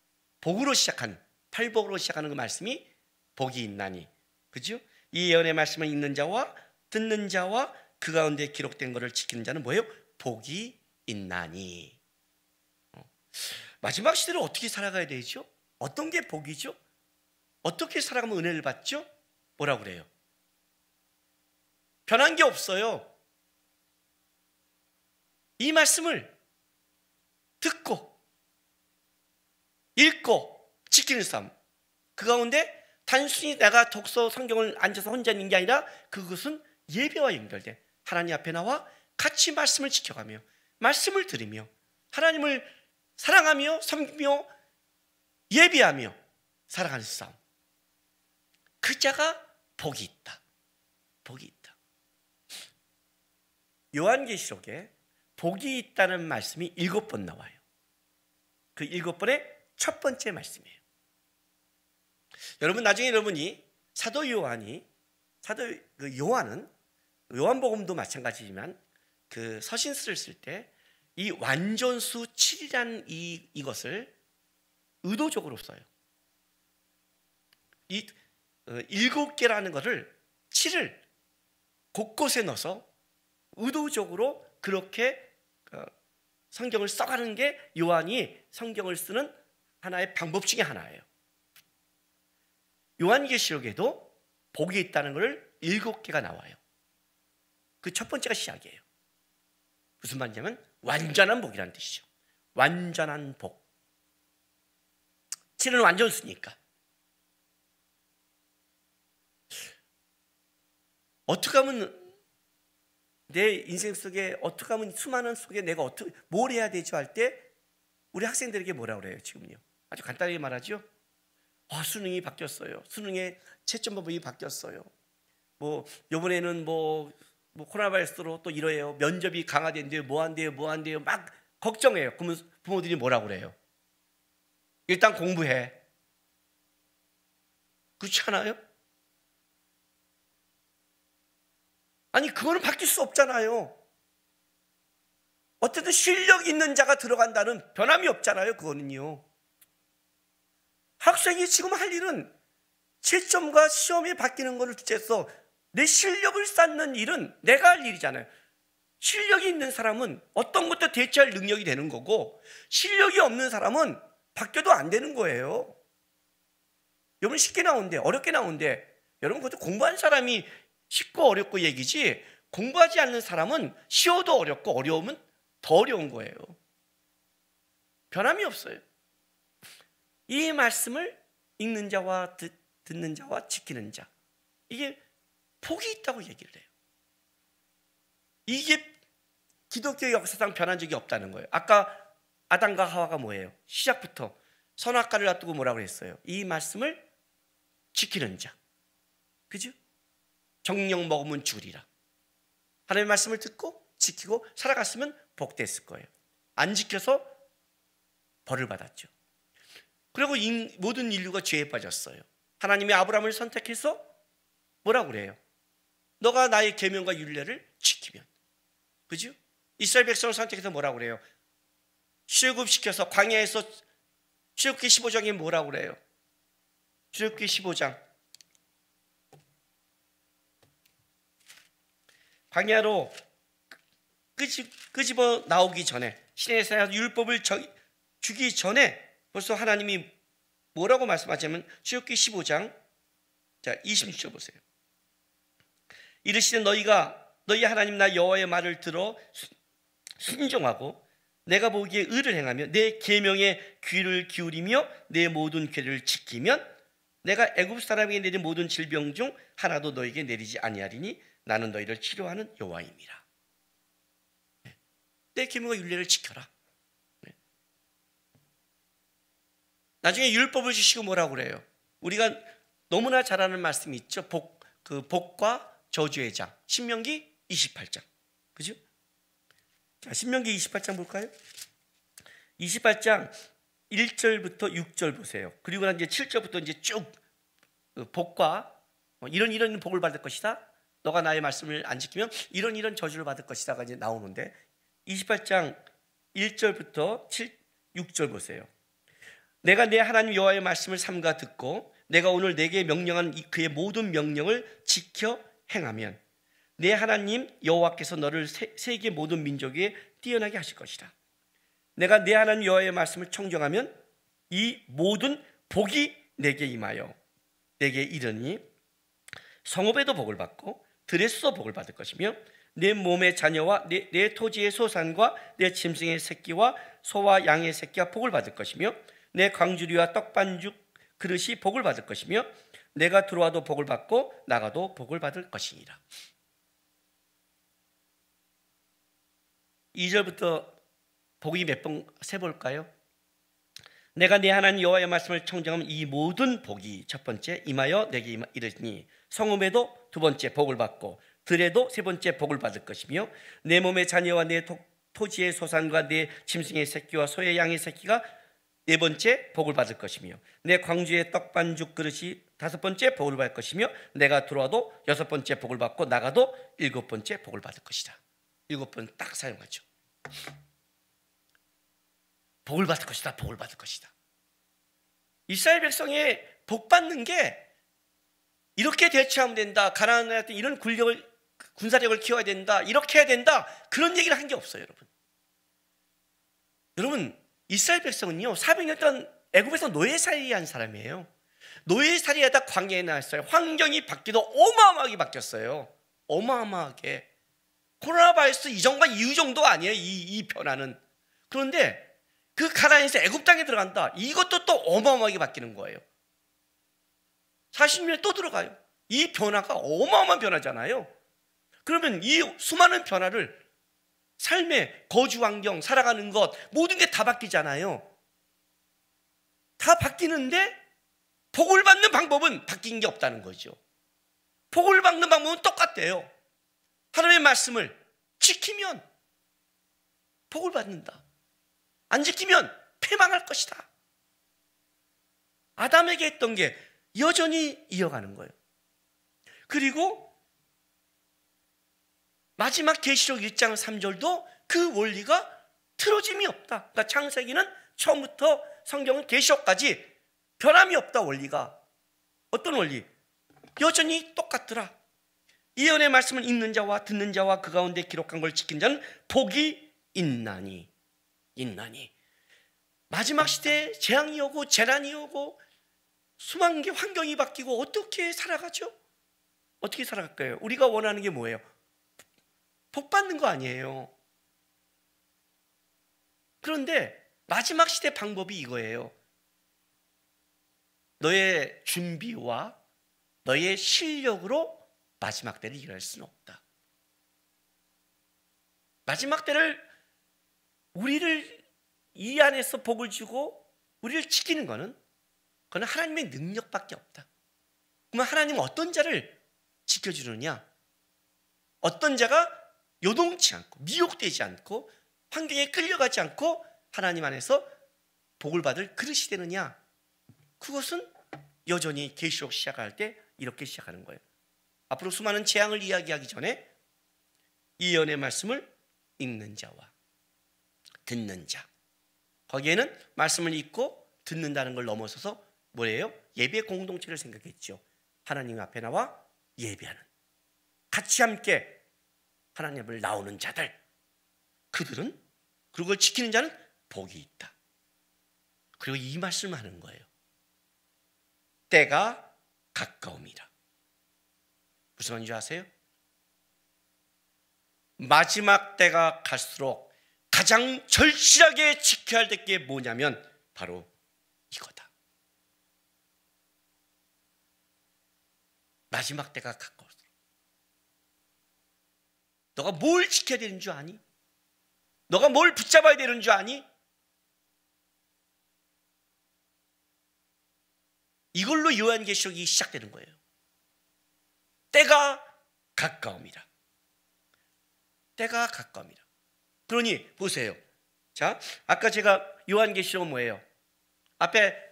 복으로 시작한, 팔복으로 시작하는 그 말씀이 복이 있나니, 그죠? 이 예언의 말씀을 읽는 자와 듣는 자와 그 가운데 기록된 것을 지키는 자는 뭐예요? 복이 있나니. 마지막 시대를 어떻게 살아가야 되죠? 어떤 게 복이죠? 어떻게 살아가면 은혜를 받죠? 뭐라고 그래요? 변한 게 없어요. 이 말씀을 듣고 읽고 지키는 삶, 그 가운데 단순히 내가 독서 성경을 앉아서 혼자 있는 게 아니라 그것은 예배와 연결돼 하나님 앞에 나와 같이 말씀을 지켜가며 말씀을 들으며 하나님을 사랑하며 섬기며 예배하며 살아가는 싸움, 그 자가 복이 있다. 복이 있다. 요한계시록에 복이 있다는 말씀이 7번 나와요. 그 7번의 첫 번째 말씀이에요. 여러분 나중에 여러분이 사도 요한은 요한복음도 마찬가지지만 그 서신서를 쓸 때 이 완전수 7이라는 이것을 의도적으로 써요. 이 7개라는 것을 7을 곳곳에 넣어서 의도적으로 그렇게 성경을 써가는 게 요한이 성경을 쓰는 하나의 방법 중에 하나예요. 요한계시록에도 복이 있다는 것을 7개가 나와요. 그 첫 번째가 시작이에요. 무슨 말이냐면 완전한 복이라는 뜻이죠. 완전한 복. 7은 완전수니까. 어떻게 하면 내 인생 속에, 어떻게 하면 수많은 속에 내가 뭘 해야 되죠 할 때 우리 학생들에게 뭐라고 그래요 지금요? 아주 간단하게 말하죠. 수능이 바뀌었어요. 수능의 채점 방법이 바뀌었어요. 뭐 이번에는 뭐 코로나 바이러스로 또 이래요. 면접이 강화된대요. 뭐 한대요. 막 걱정해요. 그러면 부모들이 뭐라고 그래요? 일단 공부해. 그렇지 않아요? 아니 그거는 바뀔 수 없잖아요. 어쨌든 실력 있는 자가 들어간다는 변함이 없잖아요. 그거는요. 학생이 지금 할 일은 채점과 시험이 바뀌는 것을 주체해서 내 실력을 쌓는 일은 내가 할 일이잖아요. 실력이 있는 사람은 어떤 것도 대처할 능력이 되는 거고, 실력이 없는 사람은 바뀌어도 안 되는 거예요. 여러분 쉽게 나오는데, 어렵게 나오는데, 여러분, 그것도 공부한 사람이 쉽고 어렵고 얘기지, 공부하지 않는 사람은 쉬워도 어렵고 어려우면 더 어려운 거예요. 변함이 없어요. 이 말씀을 읽는 자와 듣는 자와 지키는 자, 이게 복이 있다고 얘기를 해요. 이게 기독교 역사상 변한 적이 없다는 거예요. 아까 아담과 하와가 뭐예요? 시작부터 선악과를 놔두고 뭐라고 했어요? 이 말씀을 지키는 자, 그죠? 정령 먹으면 죽으리라. 하나님의 말씀을 듣고 지키고 살아갔으면 복됐을 거예요. 안 지켜서 벌을 받았죠. 그리고 모든 인류가 죄에 빠졌어요. 하나님이 아브라함을 선택해서 뭐라고 그래요? 너가 나의 계명과 율례를 지키면, 그죠? 이스라엘 백성을 선택해서 뭐라고 그래요? 출애굽시켜서 광야에서, 출애굽기 15장에 뭐라고 그래요? 출애굽기 15장, 광야로 끄집어 나오기 전에, 시내에서 율법을 주기 전에 벌써 하나님이 뭐라고 말씀하시냐면 출애굽기 15장 자 26절 보세요. 이르시되 너희 하나님 나 여호와의 말을 들어 순종하고 내가 보기에 의를 행하며 내 계명에 귀를 기울이며 내 모든 계를 지키면 내가 애굽 사람에게 내린 모든 질병 중 하나도 너에게 내리지 아니하리니 나는 너희를 치료하는 여호와임이라. 내 계명과 율례를 지켜라. 나중에 율법을 주시고 뭐라고 그래요? 우리가 너무나 잘 아는 말씀이 있죠. 복과 저주의 장, 신명기 28장, 그죠? 자, 신명기 28장 볼까요? 28장 1절부터 6절 보세요. 그리고 이제 7절부터 이제 쭉 복과 이런 복을 받을 것이다. 너가 나의 말씀을 안 지키면 이런 저주를 받을 것이다가 이제 나오는데 28장 1절부터 6절 보세요. 내가 내 하나님 여호와의 말씀을 삼가 듣고 내가 오늘 내게 명령한 그의 모든 명령을 지켜 행하면 내 하나님 여호와께서 너를 세계 모든 민족 위에 뛰어나게 하실 것이다. 내가 내 하나님 여호와의 말씀을 청정하면 이 모든 복이 내게 임하여 내게 이르니 성읍에도 복을 받고 들에서도 복을 받을 것이며 내 몸의 자녀와 내 토지의 소산과 내 짐승의 새끼와 소와 양의 새끼와 복을 받을 것이며 내 광주리와 떡반죽 그릇이 복을 받을 것이며 내가 들어와도 복을 받고 나가도 복을 받을 것이니라. 2절부터 복이 몇 번 세볼까요? 내가 내 하나님 여호와의 말씀을 청정하면 이 모든 복이 첫 번째 임하여 내게 이르니 성읍에도 두 번째 복을 받고 들에도 세 번째 복을 받을 것이며 내 몸의 자녀와 내 토지의 소산과 내 짐승의 새끼와 소의 양의 새끼가 네 번째 복을 받을 것이며 내 광주의 떡반죽 그릇이 다섯 번째 복을 받을 것이며 내가 들어와도 여섯 번째 복을 받고 나가도 일곱 번째 복을 받을 것이다. 일곱 번 딱 사용하죠. 복을 받을 것이다. 복을 받을 것이다. 이스라엘 백성의 복 받는 게 이렇게 대처하면 된다. 가나안에 이런 군사력을 키워야 된다. 이렇게 해야 된다. 그런 얘기를 한 게 없어요, 여러분. 여러분, 이스라엘 백성은요 400년 동안 애굽에서 노예살이한 사람이에요. 노예살이하다 광야에 나왔어요. 환경이 바뀌도 어마어마하게 바뀌었어요. 어마어마하게. 코로나 바이러스 이전과 이후 정도 아니에요, 이 변화는. 그런데 그 가나안에서 애굽 땅에 들어간다. 이것도 또 어마어마하게 바뀌는 거예요. 40년에 또 들어가요. 이 변화가 어마어마한 변화잖아요. 그러면 이 수많은 변화를 삶의 거주 환경, 살아가는 것 모든 게 다 바뀌잖아요. 다 바뀌는데 복을 받는 방법은 바뀐 게 없다는 거죠. 복을 받는 방법은 똑같대요. 하나님의 말씀을 지키면 복을 받는다. 안 지키면 패망할 것이다. 아담에게 했던 게 여전히 이어가는 거예요. 그리고 마지막 계시록 1장 3절도 그 원리가 틀어짐이 없다. 그러니까 창세기는 처음부터 성경은 계시록까지 변함이 없다. 원리가 어떤 원리? 여전히 똑같더라. 예언의 말씀을 읽는 자와 듣는 자와 그 가운데 기록한 걸 지킨 자는 복이 있나니. 마지막 시대에 재앙이 오고 재난이 오고 수많은 게 환경이 바뀌고 어떻게 살아가죠? 어떻게 살아갈까요? 우리가 원하는 게 뭐예요? 복 받는 거 아니에요. 그런데 마지막 시대 방법이 이거예요. 너의 준비와 너의 실력으로 마지막 때를 이겨낼 수는 없다. 마지막 때를 우리를 이 안에서 복을 주고 우리를 지키는 거는 그건 하나님의 능력밖에 없다. 그러면 하나님은 어떤 자를 지켜주느냐? 어떤 자가 요동치 않고 미혹되지 않고 환경에 끌려가지 않고 하나님 안에서 복을 받을 그릇이 되느냐? 그것은 여전히 계시록 시작할 때 이렇게 시작하는 거예요. 앞으로 수많은 재앙을 이야기하기 전에 이 예언의 말씀을 읽는 자와 듣는 자, 거기에는 말씀을 읽고 듣는다는 걸 넘어서서 뭐예요? 예배 공동체를 생각했죠. 하나님 앞에 나와 예배하는, 같이 함께 하나님을 나오는 자들, 그들은, 그리고 그걸 지키는 자는 복이 있다. 그리고 이 말씀을 하는 거예요. 때가 가까움이라. 무슨 말인지 아세요? 마지막 때가 갈수록 가장 절실하게 지켜야 될 게 뭐냐면 바로 이거다. 마지막 때가 가까울수록 너가 뭘 지켜야 되는 줄 아니? 너가 뭘 붙잡아야 되는 줄 아니? 이걸로 요한계시록이 시작되는 거예요. 때가 가까움이라. 때가 가까움이라. 그러니 보세요. 자, 아까 제가 요한계시록은 뭐예요? 앞에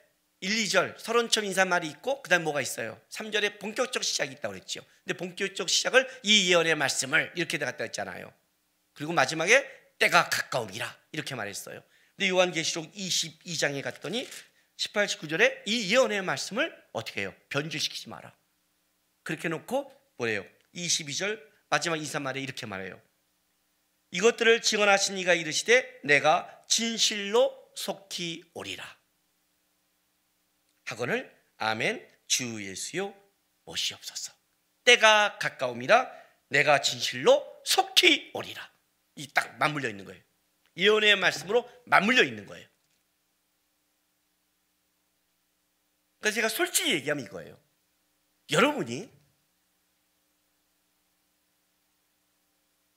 1, 2절 서론 처음 인사말이 있고 그 다음 뭐가 있어요? 3절에 본격적 시작이 있다고 그랬죠. 근데 본격적 시작을 이 예언의 말씀을 이렇게 갖다 했잖아요. 그리고 마지막에 때가 가까움이라 이렇게 말했어요. 근데 요한계시록 22장에 갔더니 18, 19절에 이 예언의 말씀을 어떻게 해요? 변질시키지 마라. 그렇게 놓고 뭐래요? 22절 마지막 인사말에 이렇게 말해요. 이것들을 증언하신 이가 이르시되 내가 진실로 속히 오리라 하거늘 아멘 주 예수여 오시옵소서. 때가 가까움이라 내가 진실로 속히 오리라. 이 딱 맞물려 있는 거예요. 예언의 말씀으로 맞물려 있는 거예요. 그래서 제가 솔직히 얘기하면 이거예요. 여러분이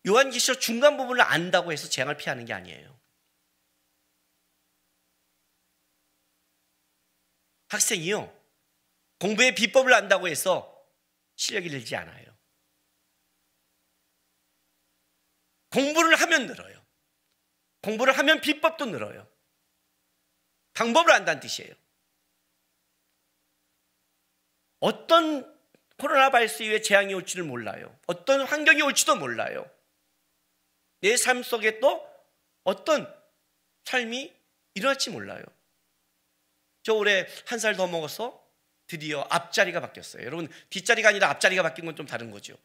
요한계시록 중간 부분을 안다고 해서 재앙을 피하는 게 아니에요. 학생이요, 공부의 비법을 안다고 해서 실력이 늘지 않아요. 공부를 하면 늘어요. 공부를 하면 비법도 늘어요. 방법을 안다는 뜻이에요. 어떤 코로나 바이러스 이후에 재앙이 올지를 몰라요. 어떤 환경이 올지도 몰라요. 내 삶 속에 또 어떤 삶이 일어날지 몰라요. 저 올해 1살 더 먹어서 드디어 앞자리가 바뀌었어요. 여러분, 뒷자리가 아니라 앞자리가 바뀐 건 좀 다른 거죠.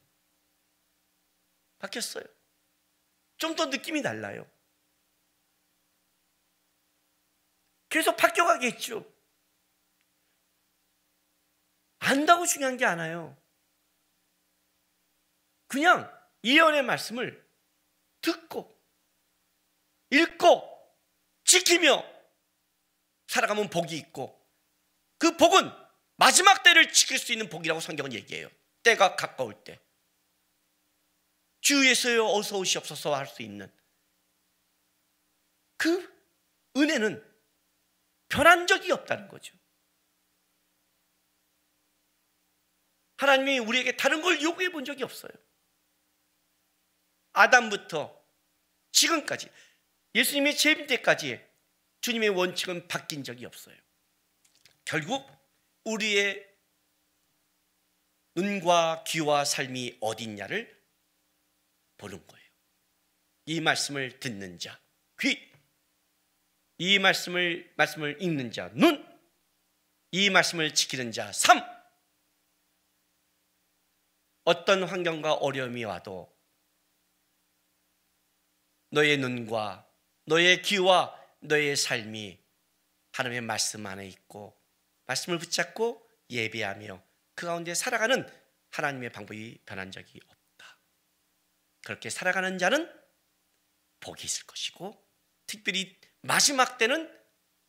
바뀌었어요. 좀 더 느낌이 달라요. 계속 바뀌어가겠죠. 안다고 중요한 게 아니에요. 그냥 예언의 말씀을 듣고 읽고 지키며 살아가면 복이 있고, 그 복은 마지막 때를 지킬 수 있는 복이라고 성경은 얘기해요. 때가 가까울 때 주 예수여 어서 오시옵소서 할 수 있는 그 은혜는 변한 적이 없다는 거죠. 하나님이 우리에게 다른 걸 요구해 본 적이 없어요. 아담부터 지금까지 예수님의 재림 때까지 주님의 원칙은 바뀐 적이 없어요. 결국 우리의 눈과 귀와 삶이 어딨냐를 보는 거예요. 이 말씀을 듣는 자 귀, 이 말씀을 읽는 자 눈, 이 말씀을 지키는 자 삶. 어떤 환경과 어려움이 와도 너의 눈과 너의 귀와 너의 삶이 하나님의 말씀 안에 있고 말씀을 붙잡고 예배하며 그 가운데 살아가는 하나님의 방법이 변한 적이 없다. 그렇게 살아가는 자는 복이 있을 것이고, 특별히 마지막 때는,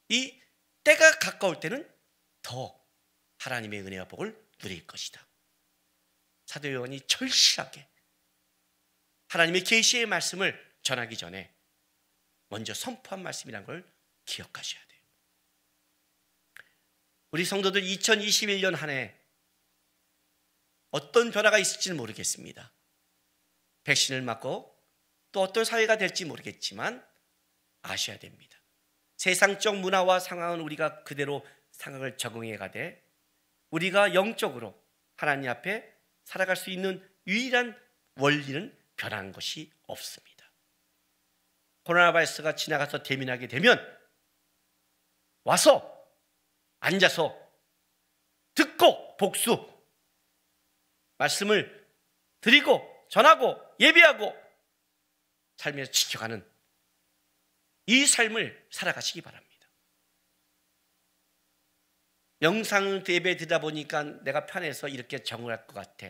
이 때가 가까울 때는 더 하나님의 은혜와 복을 누릴 것이다. 사도 요한이 절실하게 하나님의 계시의 말씀을 전하기 전에 먼저 선포한 말씀이라는 걸 기억하셔야 돼요. 우리 성도들 2021년 한 해 어떤 변화가 있을지는 모르겠습니다. 백신을 맞고 또 어떤 사회가 될지 모르겠지만 아셔야 됩니다. 세상적 문화와 상황은 우리가 그대로 상황을 적응해 가되, 우리가 영적으로 하나님 앞에 살아갈 수 있는 유일한 원리는 변한 것이 없습니다. 코로나 바이러스가 지나가서 대면하게 되면 와서 앉아서 듣고 복수, 말씀을 드리고 전하고 예배하고 살면서 지켜가는 이 삶을 살아가시기 바랍니다. 영상 예배 드리다 보니까 내가 편해서 이렇게 정을 것 같아.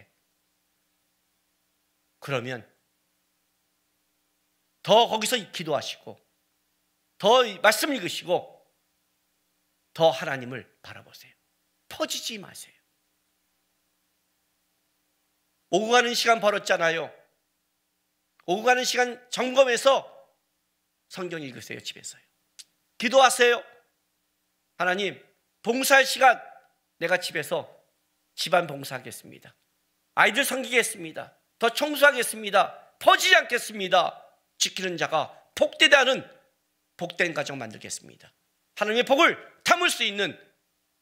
그러면 더 거기서 기도하시고, 더 말씀 읽으시고, 더 하나님을 바라보세요. 퍼지지 마세요. 오고 가는 시간 벌었잖아요. 오고 가는 시간 점검해서 성경 읽으세요. 집에서요. 기도하세요. 하나님, 봉사할 시간 내가 집에서 집안 봉사하겠습니다. 아이들 섬기겠습니다. 더 청소하겠습니다. 퍼지지 않겠습니다. 지키는 자가 복되다는 복된 가정 만들겠습니다. 하나님의 복을 담을 수 있는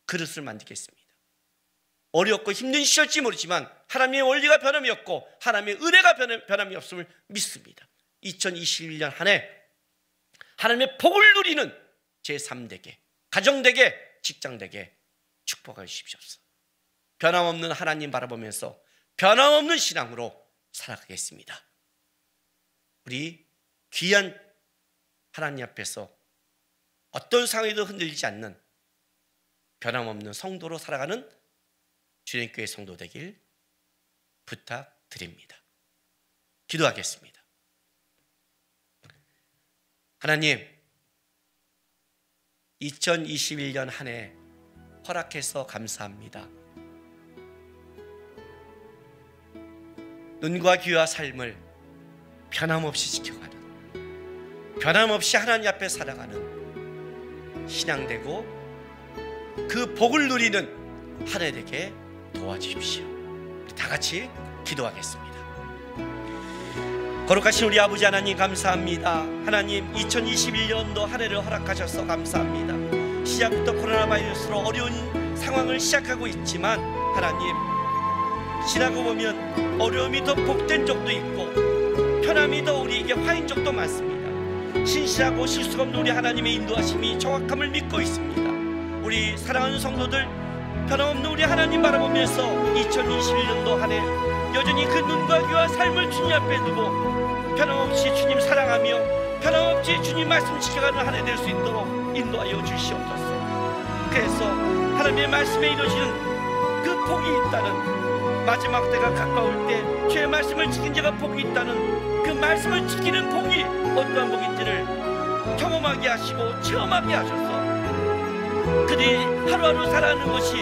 그릇을 만들겠습니다. 어렵고 힘든 시절일지 모르지만 하나님의 원리가 변함이 없고 하나님의 은혜가 변함이 없음을 믿습니다. 2021년 한 해 하나님의 복을 누리는 제3대계, 가정대계, 직장대계 축복해 주십시옵소서. 변함없는 하나님 바라보면서 변함없는 신앙으로 살아가겠습니다. 우리 귀한 하나님 앞에서 어떤 상황에도 흔들리지 않는 변함없는 성도로 살아가는 주님교회 성도 되길 부탁드립니다. 기도하겠습니다. 하나님, 2021년 한 해 허락해서 감사합니다. 눈과 귀와 삶을 변함없이 지켜가는, 변함없이 하나님 앞에 살아가는 신앙되고 그 복을 누리는 한 해 되게 도와주십시오. 우리 다 같이 기도하겠습니다. 거룩하신 우리 아버지 하나님 감사합니다. 하나님, 2021년도 한 해를 허락하셔서 감사합니다. 시작부터 코로나 바이러스로 어려운 상황을 시작하고 있지만 하나님, 지나고 보면 어려움이 더 복된 적도 있고 편함이 더 우리에게 화인 적도 많습니다. 신실하고 실수가 없는 우리 하나님의 인도하심이 정확함을 믿고 있습니다. 우리 사랑하는 성도들, 변함없는 우리 하나님 바라보면서 2021년도 한 해 여전히 그 눈과 귀와 삶을 주님 앞에 두고 변함없이 주님 사랑하며 변함없이 주님 말씀 지켜가는 한 해 될 수 있도록 인도하여 주시옵소서. 그래서 하나님의 말씀에 이루어지는 그 복이 있다는, 마지막 때가 가까울 때 주의 말씀을 지킨 자가 복이 있다는 그 말씀을 지키는 복이 어떠한 복인지를 경험하게 하시고 체험하게 하셔서 그들이 하루하루 살아가는 것이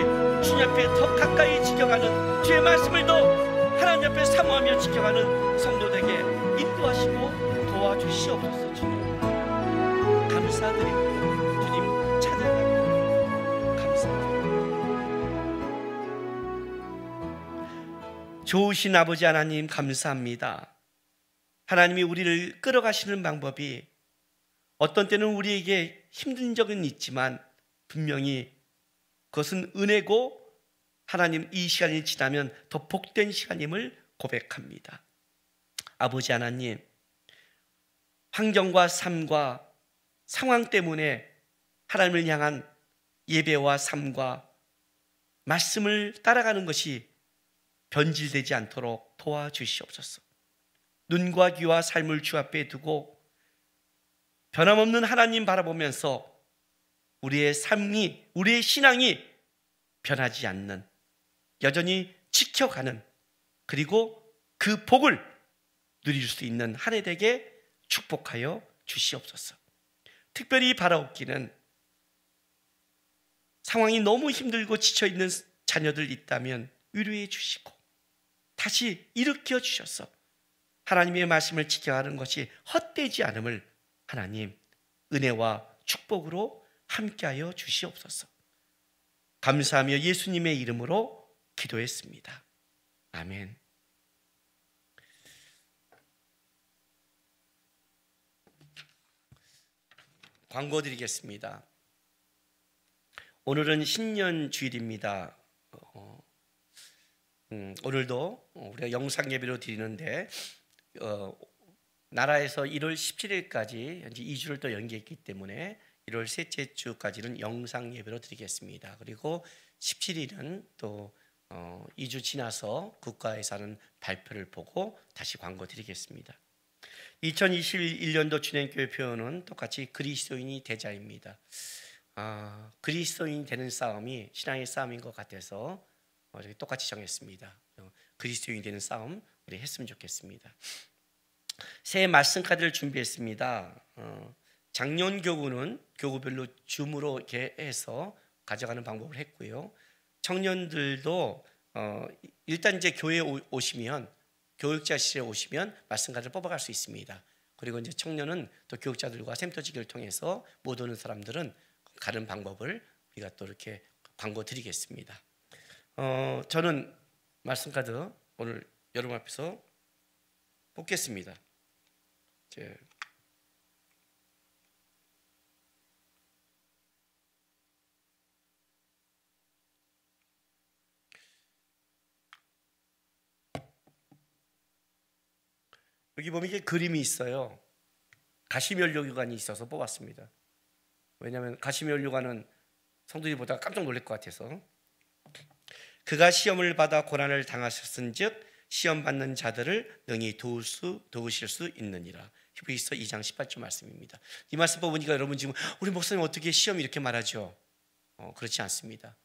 주님 앞에 더 가까이 지켜가는, 주의 말씀을 더 하나님 앞에 사모하며 지켜가는 성도에게 인도하시고 도와주시옵소서. 주님 감사드립니다. 주님 찬양합니다. 감사드립니다. 좋으신 아버지 하나님 감사합니다. 하나님이 우리를 끌어가시는 방법이 어떤 때는 우리에게 힘든 적은 있지만 분명히 그것은 은혜고 하나님, 이 시간이 지나면 더 복된 시간임을 고백합니다. 아버지 하나님, 환경과 삶과 상황 때문에 하나님을 향한 예배와 삶과 말씀을 따라가는 것이 변질되지 않도록 도와주시옵소서. 눈과 귀와 삶을 주 앞에 두고 변함없는 하나님 바라보면서 우리의 삶이, 우리의 신앙이 변하지 않는, 여전히 지켜가는 그리고 그 복을 누릴 수 있는 한 해 되게 축복하여 주시옵소서. 특별히 바라옵기는 상황이 너무 힘들고 지쳐있는 자녀들 있다면 위로해 주시고 다시 일으켜 주셔서 하나님의 말씀을 지켜야 하는 것이 헛되지 않음을 하나님 은혜와 축복으로 함께하여 주시옵소서. 감사하며 예수님의 이름으로 기도했습니다. 아멘. 광고 드리겠습니다. 오늘은 신년 주일입니다. 오늘도 우리가 영상 예배로 드리는데 나라에서 1월 17일까지 현재 2주를 또 연기했기 때문에 1월 셋째 주까지는 영상 예배로 드리겠습니다. 그리고 17일은 또 2주 지나서 국가에서 하는 발표를 보고 다시 광고 드리겠습니다. 2021년도 주년교회 표현은 똑같이 그리스도인이 되자입니다. 그리스도인이 되는 싸움이 신앙의 싸움인 것 같아서 똑같이 정했습니다. 그리스도인이 되는 싸움 우리 했으면 좋겠습니다. 새 말씀 카드를 준비했습니다. 작년 교구는 교구별로 줌으로 이렇게 해서 가져가는 방법을 했고요. 청년들도 일단 이제 교회에 오시면 교육자실에 오시면 말씀 카드를 뽑아갈 수 있습니다. 그리고 이제 청년은 또 교육자들과 샘터지기를 통해서 못 오는 사람들은 가는 방법을 우리가 또 이렇게 광고 드리겠습니다. 저는 말씀 카드 오늘 여러분 앞에서 뽑겠습니다. 여기 보면 이게 그림이 있어요. 가시면류관이 있어서 뽑았습니다. 왜냐하면 가시면류관은 성도들이 보다가 깜짝 놀랄 것 같아서. 그가 시험을 받아 고난을 당하셨은즉 시험 받는 자들을 능히 도우실 수 있느니라. 히브리서 2장 18절 말씀입니다. 이 말씀 보니까 여러분 지금 우리 목사님 어떻게 시험 이렇게 말하죠? 그렇지 않습니다.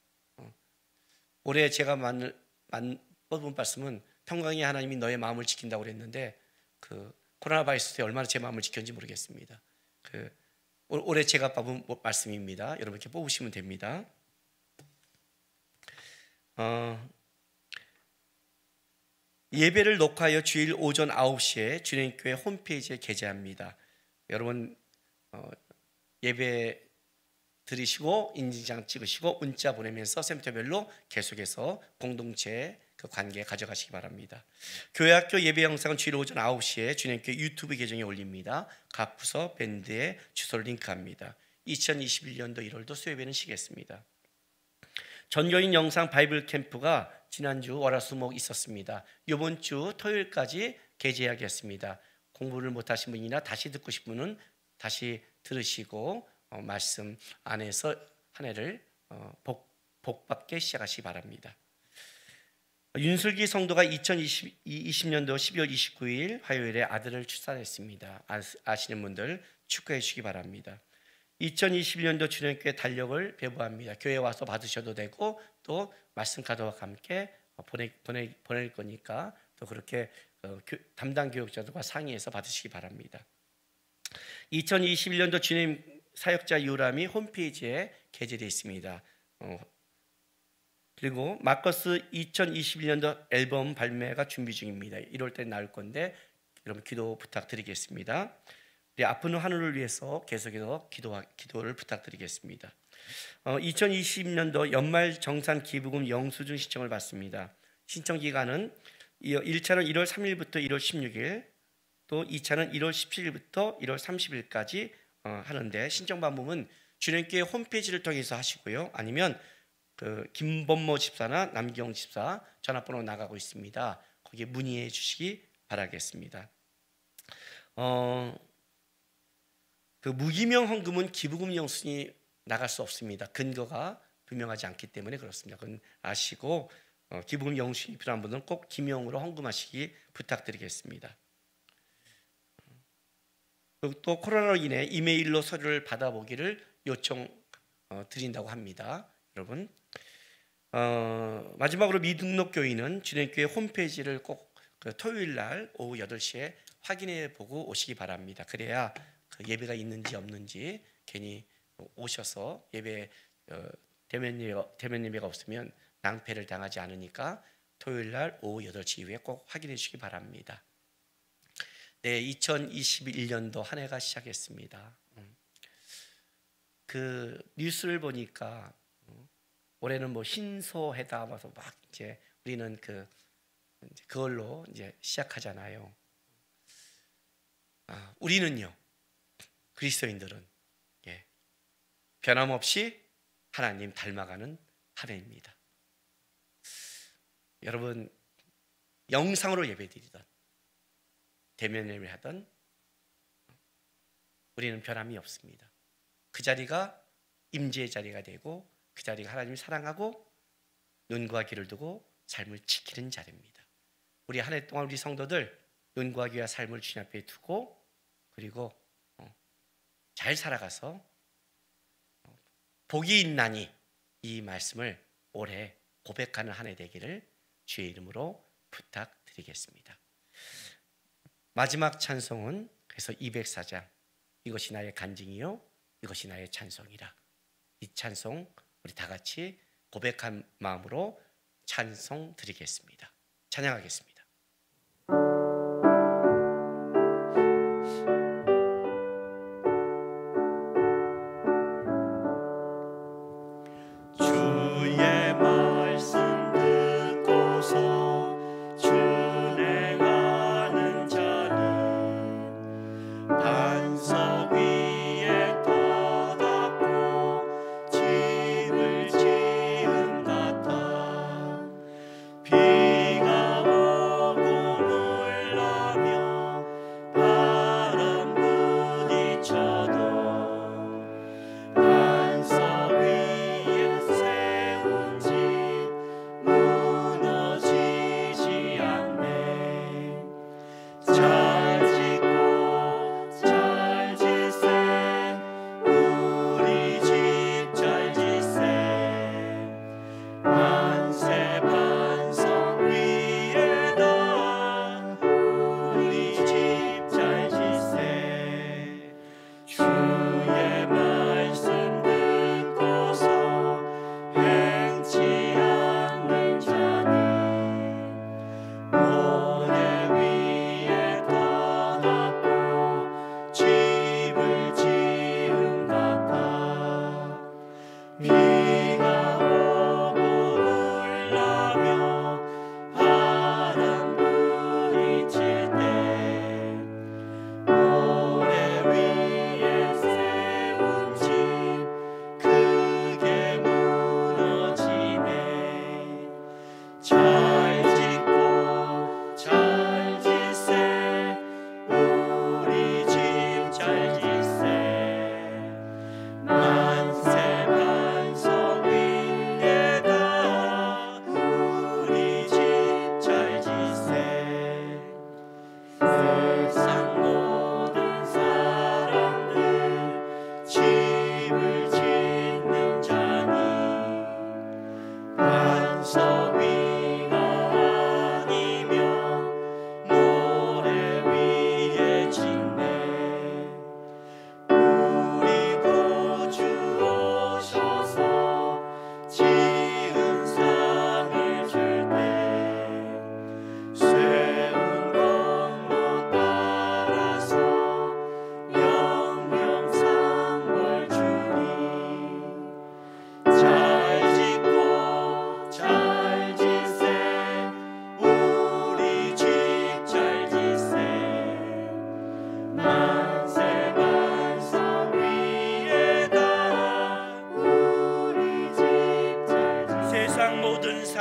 올해 제가 뽑은 말씀은 평강의 하나님이 너의 마음을 지킨다고 그랬는데 그 코로나 바이러스 때 얼마나 제 마음을 지켰는지 모르겠습니다. 올해 제가 뽑은 말씀입니다. 여러분 이렇게 뽑으시면 됩니다. 예배를 녹화하여 주일 오전 9시에 주님교회 홈페이지에 게재합니다. 여러분 예배 들으시고 인증장 찍으시고 문자 보내면서 센터별로 계속해서 공동체 그 관계 가져가시기 바랍니다. 교회학교 예배 영상은 주일 오전 9시에 주님교회 유튜브 계정에 올립니다. 각 부서 밴드에 주소를 링크합니다. 2021년도 1월도 수요예배는 쉬겠습니다. 전교인 영상 바이블 캠프가 지난주 월화수목 있었습니다. 이번 주 토요일까지 개최하겠습니다. 공부를 못하신 분이나 다시 듣고 싶은 분은 다시 들으시고 말씀 안에서 한 해를 복받게 시작하시기 바랍니다. 윤슬기 성도가 2020년도 12월 29일 화요일에 아들을 출산했습니다. 아시는 분들 축하해 주시기 바랍니다. 2021년도 주년교회 달력을 배부합니다. 교회 와서 받으셔도 되고 또 말씀 카드와 함께 보낼 거니까 또 그렇게 담당 교육자들과 상의해서 받으시기 바랍니다. 2021년도 주님 사역자 요람이 홈페이지에 게재되어 있습니다. 그리고 마커스 2021년도 앨범 발매가 준비 중입니다. 1월 때 나올 건데 여러분 기도 부탁드리겠습니다. 우리 아픈 하늘을 위해서 계속해서 기도를 부탁드리겠습니다. 2020년도 연말 정산 기부금 영수증 신청을 받습니다. 신청 기간은 1차는 1월 3일부터 1월 16일, 또 2차는 1월 17일부터 1월 30일까지 하는데 신청 방법은 주님교회 홈페이지를 통해서 하시고요. 아니면 그 김범모 집사나 남경 집사 전화번호 나가고 있습니다. 거기에 문의해 주시기 바라겠습니다. 그 무기명 헌금은 기부금 영수증이 나갈 수 없습니다. 근거가 분명하지 않기 때문에 그렇습니다. 그건 아시고 기부금 영수증이 필요한 분들은 꼭 기명으로 헌금하시기 부탁드리겠습니다. 그리고 또 코로나로 인해 이메일로 서류를 받아보기를 요청 드린다고 합니다. 여러분 마지막으로 미등록교인은 주님교회 홈페이지를 꼭 그 토요일 날 오후 8시에 확인해 보고 오시기 바랍니다. 그래야 그 예배가 있는지 없는지 괜히 오셔서 예배 대면 예배가 없으면 낭패를 당하지 않으니까 토요일 날 오후 8시 이후에 꼭 확인해 주시기 바랍니다. 네, 2021년도 한 해가 시작했습니다. 그 뉴스를 보니까 올해는 뭐 신소회담 와서 막 이제 우리는 그걸로 이제 시작하잖아요. 우리는요, 그리스도인들은 변함없이 하나님 닮아가는 한 해입니다. 여러분, 영상으로 예배드리던 대면 예배하던 우리는 변함이 없습니다. 그 자리가 임재의 자리가 되고 그 자리가 하나님을 사랑하고 눈과 귀를 두고 삶을 지키는 자리입니다. 우리 한 해 동안 우리 성도들 눈과 귀와 삶을 주님 앞에 두고 그리고 잘 살아가서 복이 있나니 이 말씀을 올해 고백하는 한 해 되기를 주의 이름으로 부탁드리겠습니다. 마지막 찬송은 그래서 204장 이것이 나의 간증이요 이것이 나의 찬송이라. 이 찬송 우리 다 같이 고백한 마음으로 찬송 드리겠습니다. 찬양하겠습니다.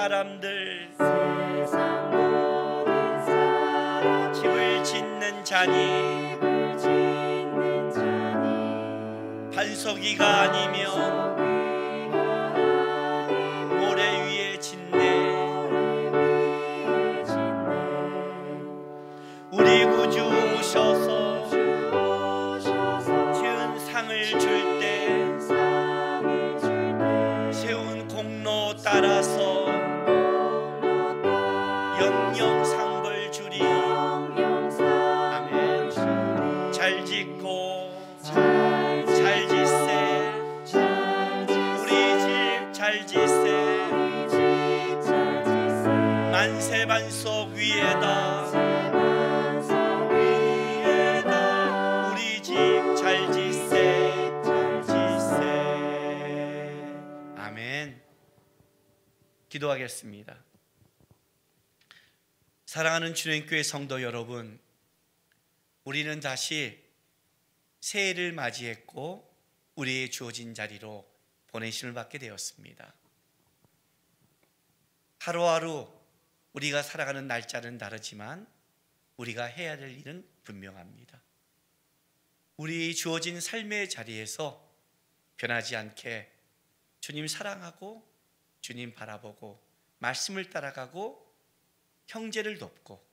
사람들 집을 짓는 자니 반석이가 아니면 모래 위에 짓네. 우리 구주 오셔서 지은 상을 줄 때 세운 공로 따라서 집 잘 지세 만세 반석 위에다 우리 집 잘 지세 아멘. 기도하겠습니다. 사랑하는 주님교회 성도 여러분, 우리는 다시 새해를 맞이했고 우리의 주어진 자리로 보내심을 받게 되었습니다. 하루하루 우리가 살아가는 날짜는 다르지만 우리가 해야 될 일은 분명합니다. 우리 주어진 삶의 자리에서 변하지 않게 주님 사랑하고 주님 바라보고 말씀을 따라가고 형제를 돕고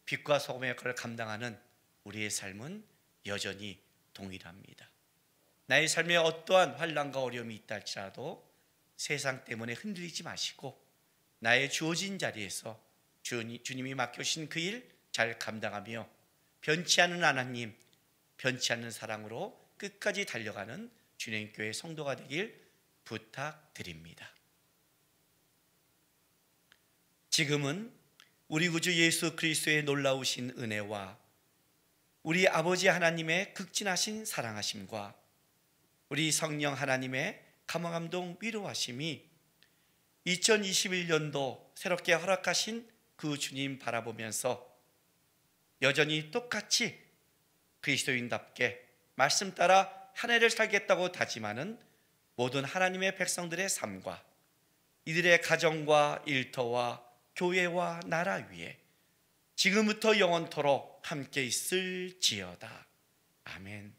빛과 소금의 역할을 감당하는 우리의 삶은 여전히 동일합니다. 나의 삶에 어떠한 환난과 어려움이 있다 할지라도 세상 때문에 흔들리지 마시고 나의 주어진 자리에서 주님이 맡겨주신 그 일 잘 감당하며 변치 않는 하나님, 변치 않는 사랑으로 끝까지 달려가는 주님교회 성도가 되길 부탁드립니다. 지금은 우리 구주 예수 그리스도의 놀라우신 은혜와 우리 아버지 하나님의 극진하신 사랑하심과 우리 성령 하나님의 감화감동 위로하심이 2021년도 새롭게 허락하신 그 주님 바라보면서 여전히 똑같이 그리스도인답게 말씀 따라 한 해를 살겠다고 다짐하는 모든 하나님의 백성들의 삶과 이들의 가정과 일터와 교회와 나라 위에 지금부터 영원토록 함께 있을지어다. 아멘.